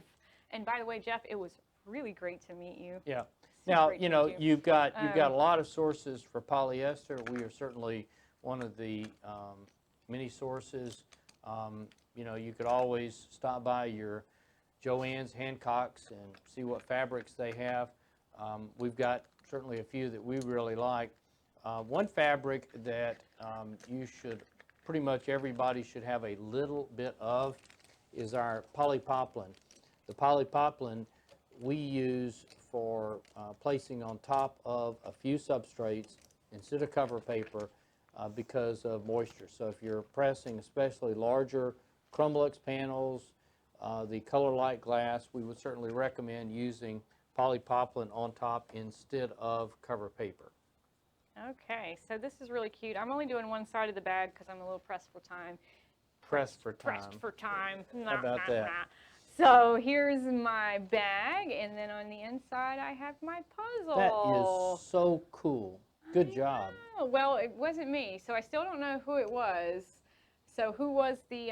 And by the way, Jeff, it was really great to meet you. Yeah. Super Now, great to you know, meet you. you've got a lot of sources for polyester. We are certainly one of the many sources. You know, you could always stop by your Joann's, Hancock's, and see what fabrics they have. We've got certainly a few that we really like. One fabric that you should, pretty much everybody should have a little bit of is our polypoplin. The polypoplin we use for placing on top of a few substrates instead of cover paper because of moisture. So if you're pressing especially larger Chromlux panels, the color light glass, we would certainly recommend using polypoplin on top instead of cover paper. Okay, so this is really cute. I'm only doing one side of the bag because I'm a little pressed for time. Pressed for time. Pressed for time. How about that? So here's my bag, and then on the inside I have my puzzle. That is so cool. Good job. Oh, well, it wasn't me, so I still don't know who it was. So who was the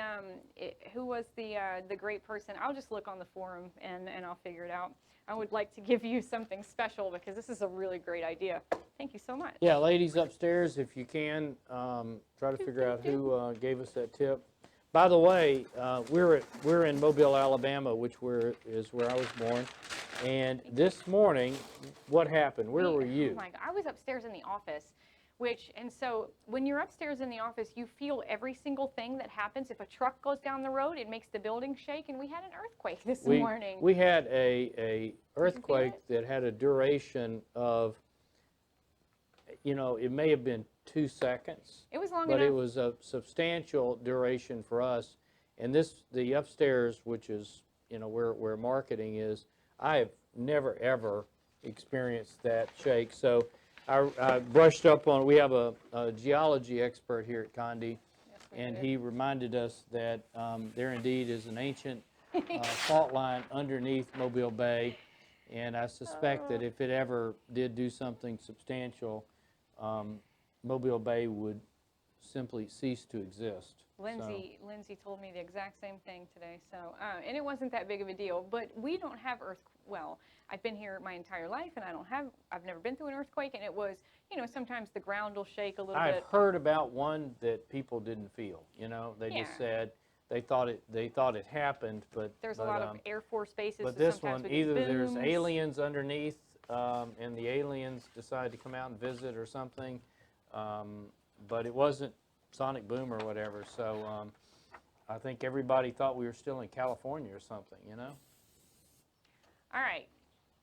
great person? I'll just look on the forum and I'll figure it out. I would like to give you something special because this is a really great idea. Thank you so much. Yeah, ladies upstairs, if you can, try to figure out who gave us that tip. By the way, we're in Mobile, Alabama, which is where I was born. And this morning, what happened? Where were you? Oh my God, I was upstairs in the office. And so when you're upstairs in the office, you feel every single thing that happens. If a truck goes down the road, it makes the building shake, and we had an earthquake this morning. We had a earthquake that had a duration of, you know, it may have been 2 seconds. It was long but enough. It was a substantial duration for us. And the upstairs, which is, you know, where marketing is, I have never, ever experienced that shake. So I brushed up on, we have a geology expert here at Conde, Yes, and he reminded us that there indeed is an ancient fault line underneath Mobile Bay, and I suspect that if it ever did do something substantial, Mobile Bay would simply cease to exist. Lindsay told me the exact same thing today. So, and it wasn't that big of a deal. But we don't have well, I've been here my entire life, and I've never been through an earthquake. And it was, you know, sometimes the ground will shake a little bit. I've heard about one that people didn't feel. You know, they just said they thought it happened, but there's a lot of Air Force bases. But so this one, either there's booms. aliens underneath, and the aliens decide to come out and visit or something. But it wasn't sonic boom or whatever, so I think everybody thought we were still in California or something, you know? All right.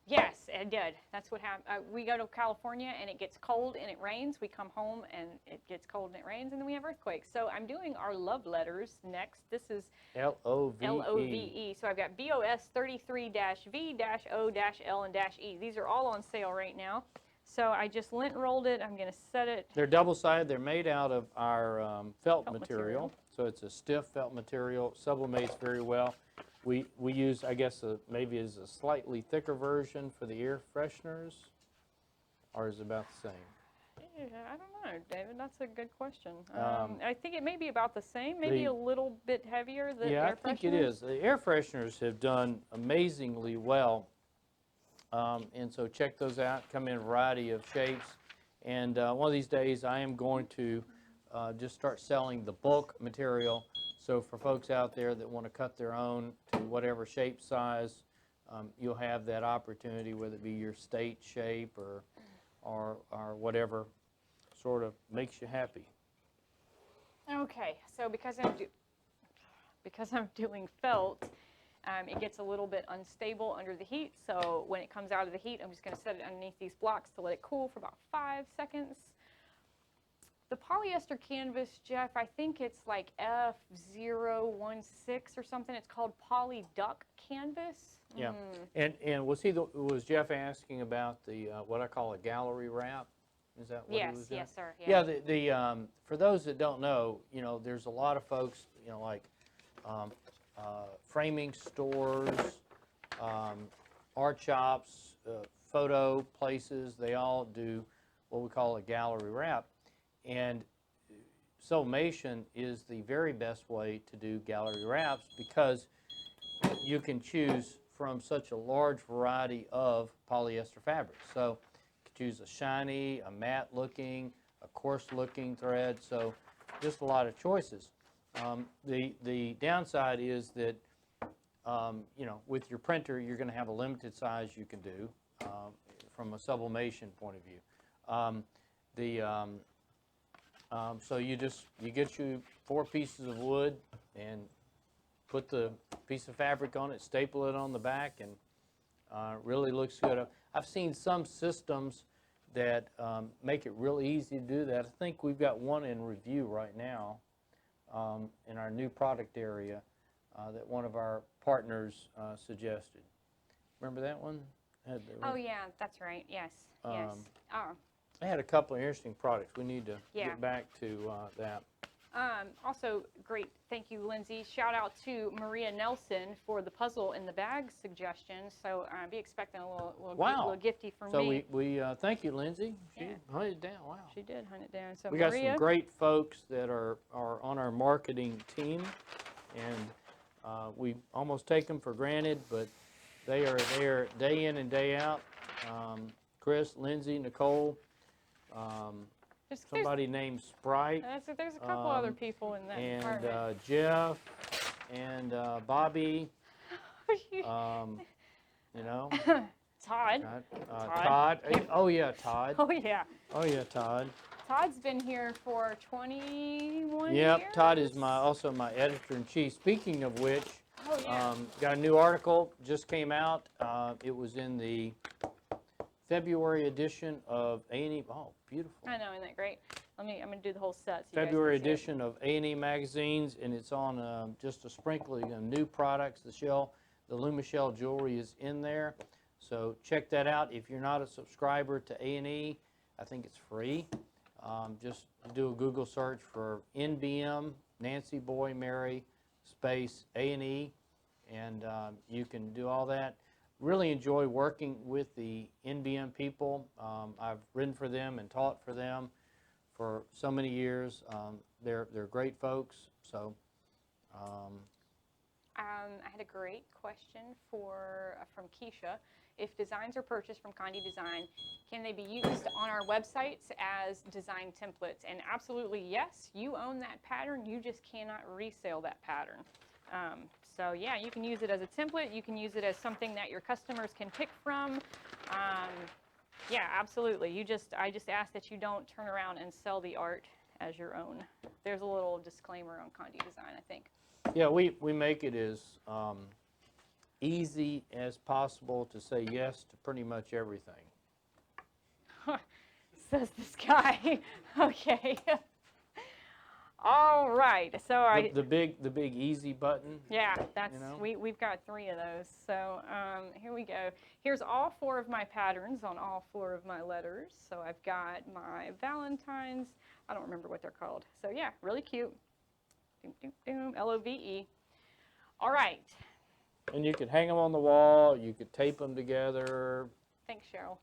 Yes, it did. That's what happened. We go to California, and it gets cold, and it rains. We come home, and it gets cold, and it rains, and then we have earthquakes. So I'm doing our love letters next. This is L-O-V-E. L-O-V-E. So I've got BOS 33-V-O-L and -E. These are all on sale right now. So I just lint rolled it. I'm going to set it. They're double-sided. They're made out of our felt material. So it's a stiff felt material. Sublimates very well. We use, I guess, maybe is a slightly thicker version for the air fresheners, or is it about the same? I don't know, David. That's a good question. I think it may be about the same, maybe a little bit heavier. Yeah, I think it is. The air fresheners have done amazingly well. And so check those out, come in a variety of shapes. And one of these days I am going to just start selling the bulk material. So for folks out there that want to cut their own to whatever shape size, you'll have that opportunity, whether it be your state shape or whatever sort of makes you happy. Okay, so because I'm doing felt, it gets a little bit unstable under the heat, so when it comes out of the heat, I'm just going to set it underneath these blocks to let it cool for about 5 seconds. The polyester canvas, Jeff, I think it's like F016 or something. It's called Poly Duck canvas. Yeah, and was Jeff asking about the what I call a gallery wrap? Is that what he was doing? Yes, sir. Yeah. Yeah, for those that don't know, you know, there's a lot of folks, you know, like framing stores, art shops, photo places, they all do what we call a gallery wrap. And Sublimation is the very best way to do gallery wraps because you can choose from such a large variety of polyester fabrics. So you can choose a shiny, a matte looking, a coarse looking thread, so just a lot of choices. The downside is that you know, with your printer, you're going to have a limited size you can do from a sublimation point of view. So you get you 4 pieces of wood and put the piece of fabric on it, staple it on the back, and really looks good. I've seen some systems that make it real easy to do that. I think we've got one in review right now in our new product area that one of our partners suggested. Remember that one? Oh yeah, that's right. Yes. Yes. Oh. They had a couple of interesting products. We need to get back to that. Also, great. Thank you, Lindsay. Shout out to Maria Nelson for the puzzle in the bag suggestion. So be expecting a little gifty from me. So we thank you, Lindsay. She hunted it down. Wow. She did hunt it down. So we Maria, got some great folks that are on our marketing team, and we almost take them for granted, but they are there day in and day out. Chris, Lindsay, Nicole. Somebody named Sprite. There's a couple other people in that department. And Jeff and Bobby. You know. Todd. Todd. Oh yeah, Todd. Oh yeah. Oh yeah, Todd. Todd's been here for 21 years. Yep, Todd is also my editor-in-chief. Speaking of which, yeah. Got a new article just came out. It was in the February edition of A&E. Oh, beautiful. I know, isn't that great? I'm going to do the whole set. So February edition of A&E magazines, and it's on just a sprinkling of new products. The Lumishell jewelry is in there, so check that out. If you're not a subscriber to A&E, I think it's free. Just do a Google search for NBM, Nancy Boy Mary, space A&E, and you can do all that. Really enjoy working with the NBM people. I've written for them and taught for them for so many years. They're great folks. So, I had a great question from Keisha. If designs are purchased from Conde Design, can they be used on our websites as design templates? And absolutely yes, you own that pattern. You just cannot resell that pattern. So yeah, you can use it as a template. You can use it as something that your customers can pick from. Yeah, absolutely. I just ask that you don't turn around and sell the art as your own. There's a little disclaimer on Conde Design, I think. Yeah, we make it as easy as possible to say yes to pretty much everything. Says this guy. Okay. All right. So the big easy button. Yeah, that's we've got 3 of those. So here we go. Here's all 4 of my patterns on all 4 of my letters. So I've got my Valentine's. I don't remember what they're called. So yeah, really cute. Doom, doom, doom, LOVE. All right. And you could hang them on the wall. You could tape them together. Thanks, Cheryl.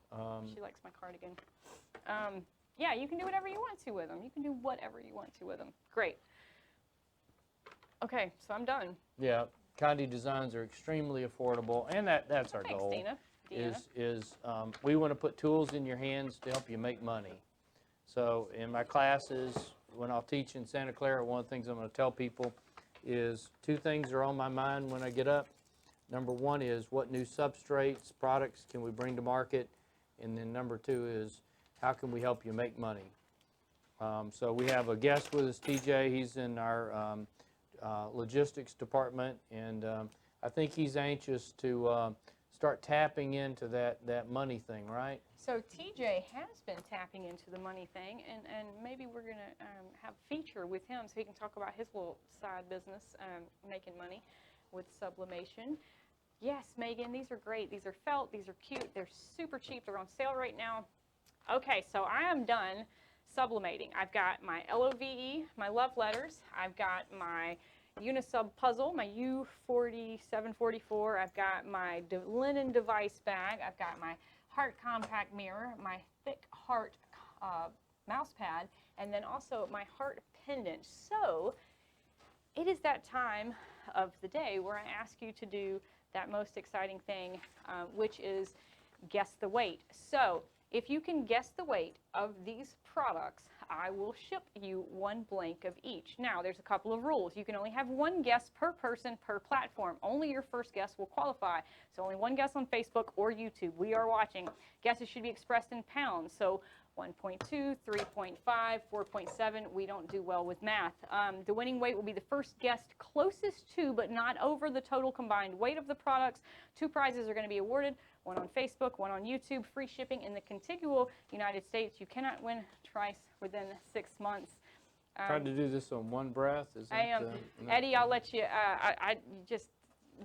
She likes my cardigan. Yeah, you can do whatever you want to with them. You can do whatever you want to with them. Great. Okay, so I'm done. Yeah, Conde designs are extremely affordable, and that's our goal. Dina. Is we want to put tools in your hands to help you make money. So in my classes, when I'll teach in Santa Clara, one of the things I'm going to tell people is 2 things are on my mind when I get up. Number 1 is what new substrates, products can we bring to market, and then number 2 is how can we help you make money? So we have a guest with us, TJ. He's in our logistics department, and I think he's anxious to start tapping into that money thing, right? So TJ has been tapping into the money thing, and maybe we're going to have a feature with him so he can talk about his little side business, making money with sublimation. Yes, Megan, these are great. These are felt. These are cute. They're super cheap. They're on sale right now. Okay, so I am done sublimating. I've got my LOVE, my love letters. I've got my Unisub puzzle, my U4744. I've got my linen device bag. I've got my heart compact mirror, my thick heart mouse pad, and then also my heart pendant. So it is that time of the day where I ask you to do that most exciting thing, which is guess the weight. So if you can guess the weight of these products, I will ship you one blank of each. Now, there's a couple of rules. You can only have one guess per person per platform. Only your first guess will qualify. So only one guess on Facebook or YouTube. We are watching. Guesses should be expressed in pounds. So 1.2, 3.5, 4.7. We don't do well with math. The winning weight will be the first guessed closest to, but not over, the total combined weight of the products. 2 prizes are going to be awarded. One on Facebook, one on YouTube, free shipping in the contiguous United States. You cannot win twice within 6 months. Tried to do this on one breath. Is that, I am. Eddie, I'll let you,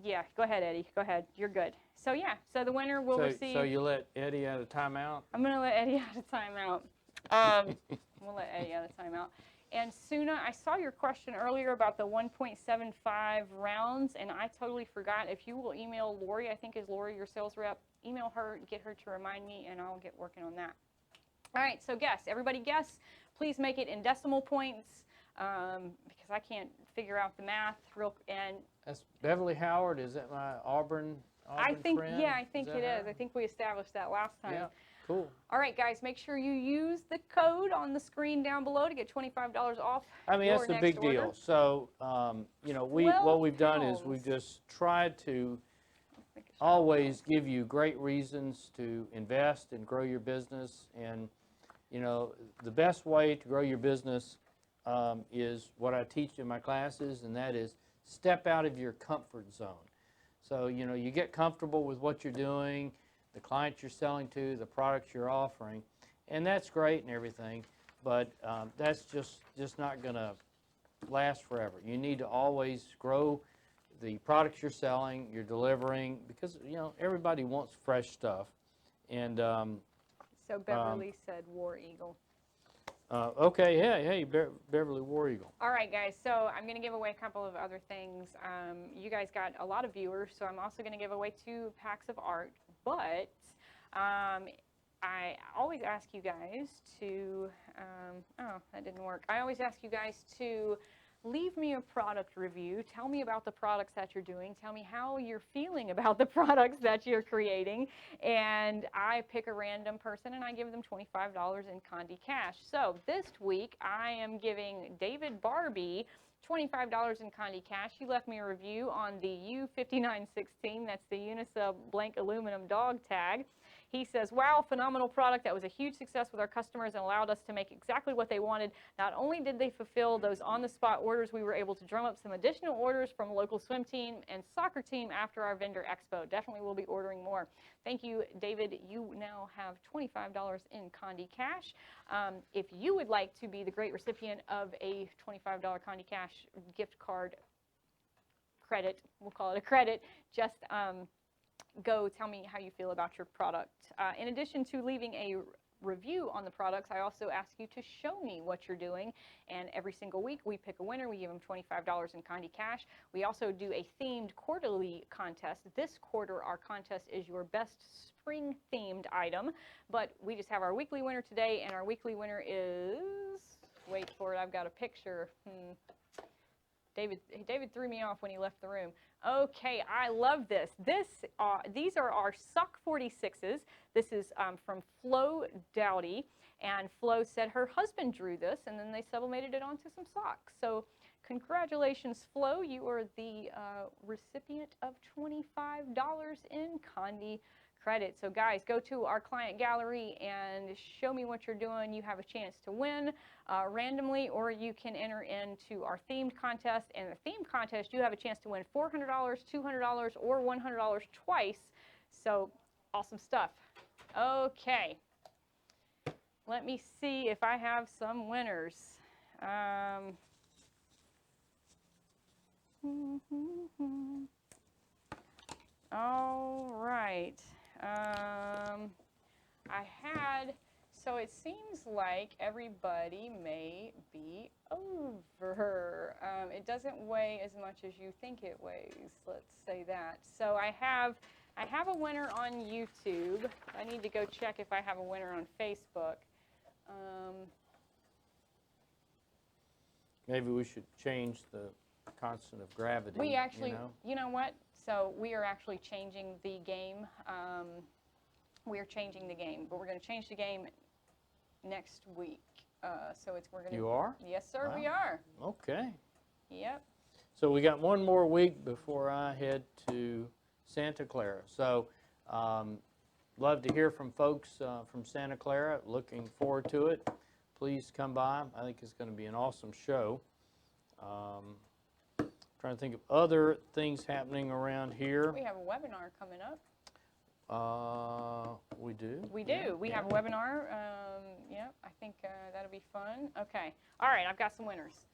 yeah, go ahead, Eddie. Go ahead. You're good. So, yeah, so the winner will receive. So you let Eddie out of timeout? I'm going to let Eddie out of timeout. We'll let Eddie out of timeout. And Suna, I saw your question earlier about the 1.75 rounds, and I totally forgot. If you will email Lori, I think is Lori your sales rep, email her, get her to remind me, and I'll get working on that. All right, so guess. Everybody guess. Please make it in decimal points because I can't figure out the math. That's Beverly Howard. Is that my Auburn friend? Yeah, I think it her? is. I think we established that last time. Yeah, cool. All right, guys, make sure you use the code on the screen down below to get $25 off. I mean, that's a big deal. So, you know, what we've done is we've just tried to always give you great reasons to invest and grow your business. And, you know, the best way to grow your business is what I teach in my classes, and that is step out of your comfort zone. So, you know, you get comfortable with what you're doing, the clients you're selling to, the products you're offering, and that's great and everything, but that's just not going to last forever. You need to always grow the products you're selling, you're delivering, because, you know, everybody wants fresh stuff. And so Beverly said War Eagle. Okay, hey, Beverly War Eagle. All right, guys, so I'm going to give away a couple of other things. You guys got a lot of viewers, so I'm also going to give away 2 packs of art, but I always ask you guys to, oh, that didn't work. I always ask you guys to leave me a product review. Tell me about the products that you're doing. Tell me how you're feeling about the products that you're creating. And I pick a random person and I give them $25 in Conde cash. So this week I am giving David Barbie $25 in Conde cash. He left me a review on the U5916. That's the Unisub blank aluminum dog tag. He says, wow, phenomenal product. That was a huge success with our customers and allowed us to make exactly what they wanted. Not only did they fulfill those on-the-spot orders, we were able to drum up some additional orders from local swim team and soccer team after our vendor expo. Definitely will be ordering more. Thank you, David. You now have $25 in Conde cash. If you would like to be the great recipient of a $25 Conde cash gift card credit, we'll call it a credit, just go tell me how you feel about your product. In addition to leaving a review on the products, I also ask you to show me what you're doing, and every single week we pick a winner. We give them $25 in Conde cash. We also do a themed quarterly contest. This quarter our contest is your best spring themed item, but we just have our weekly winner today, and our weekly winner is, wait for it, I've got a picture. David threw me off when he left the room. Okay, I love this. These are our Sock 46s. This is from Flo Dowdy, and Flo said her husband drew this, and then they sublimated it onto some socks. So congratulations, Flo. You are the recipient of $25 in Conde credit. So guys, go to our client gallery and show me what you're doing. You have a chance to win randomly, or you can enter into our themed contest. And the themed contest, you have a chance to win $400, $200, or $100 twice. So awesome stuff. Okay, let me see if I have some winners. All right. I had So it seems like everybody may be over. It doesn't weigh as much as you think it weighs, let's say that. So I have a winner on YouTube. I need to go check if I have a winner on Facebook. Maybe we should change the constant of gravity. We actually, you know what? So we are actually changing the game. We are changing the game, but we're going to change the game next week. So we're going to. You are? Yes, sir, Wow. we are. Okay. Yep. So we got one more week before I head to Santa Clara. So love to hear from folks from Santa Clara. Looking forward to it. Please come by. I think it's going to be an awesome show. Trying to think of other things happening around here. We have a webinar coming up. We do? We do. We have a webinar. Yeah, I think that'll be fun. Okay. All right, I've got some winners.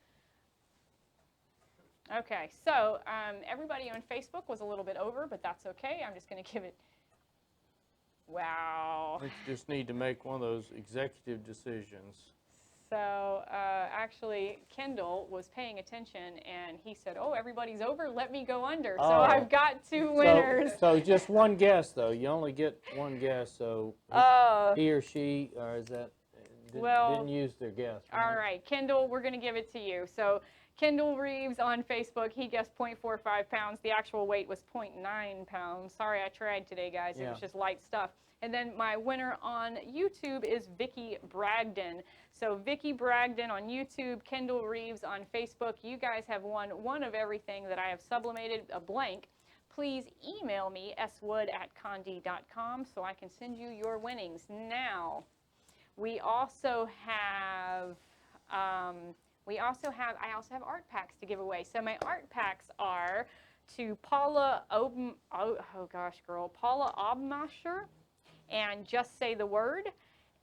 Okay, so everybody on Facebook was a little bit over, but that's okay. I'm just going to give it. Wow. We just need to make one of those executive decisions. So actually, Kendall was paying attention, and he said, "Oh, everybody's over. Let me go under." So I've got 2 winners. So just one guess, though. You only get one guess. So he or she, or is that didn't use their guess. Right? All right, Kendall, we're going to give it to you. So Kendall Reeves on Facebook, he guessed 0.45 pounds. The actual weight was 0.9 pounds. Sorry, I tried today, guys. It was just light stuff. And then my winner on YouTube is Vicki Bragdon. So Vicki Bragdon on YouTube, Kendall Reeves on Facebook. You guys have won one of everything that I have sublimated, a blank. Please email me, swood@conde.com, so I can send you your winnings. Now, I also have art packs to give away. So my art packs are to Paula Obmasher and Just Say the Word.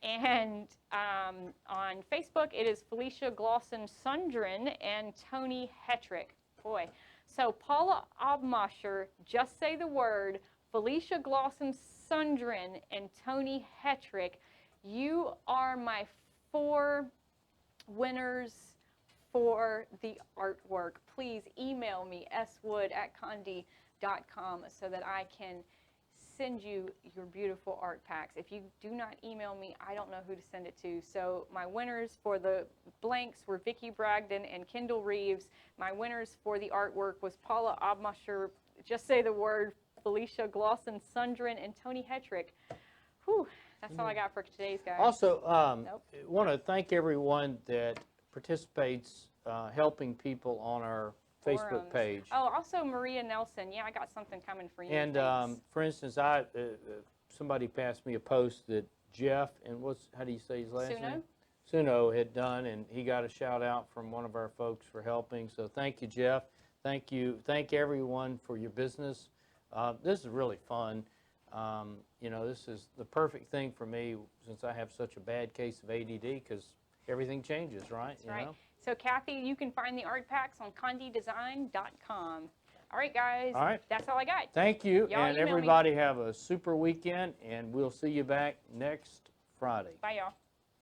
And on Facebook, it is Felicia Glosson Sundren and Tony Hetrick. Boy. So Paula Obmasher, Just Say the Word, Felicia Glosson Sundren, and Tony Hetrick. You are my 4 winners for the artwork. Please email me, swood@conde.com, so that I can send you your beautiful art packs. If you do not email me, I don't know who to send it to. So my winners for the blanks were Vicki Bragdon and Kendall Reeves. My winners for the artwork was Paula Obmasher, Just Say the Word, Felicia Glosson Sundren, and Tony Hetrick. Whew, that's all I got for today's, guys. Also, want to thank everyone that participates helping people on our Facebook page. Oh, also Maria Nelson. Yeah, I got something coming for you. And for instance, somebody passed me a post that Jeff, and how do you say his last name? Suno had done, and he got a shout out from one of our folks for helping. So thank you, Jeff. Thank you. Thank everyone for your business. This is really fun. This is the perfect thing for me since I have such a bad case of ADD, because everything changes, right? That's right. So, Kathy, you can find the art packs on condedesign.com. All right, guys. All right. That's all I got. Thank you. And everybody have a super weekend, and we'll see you back next Friday. Bye, y'all.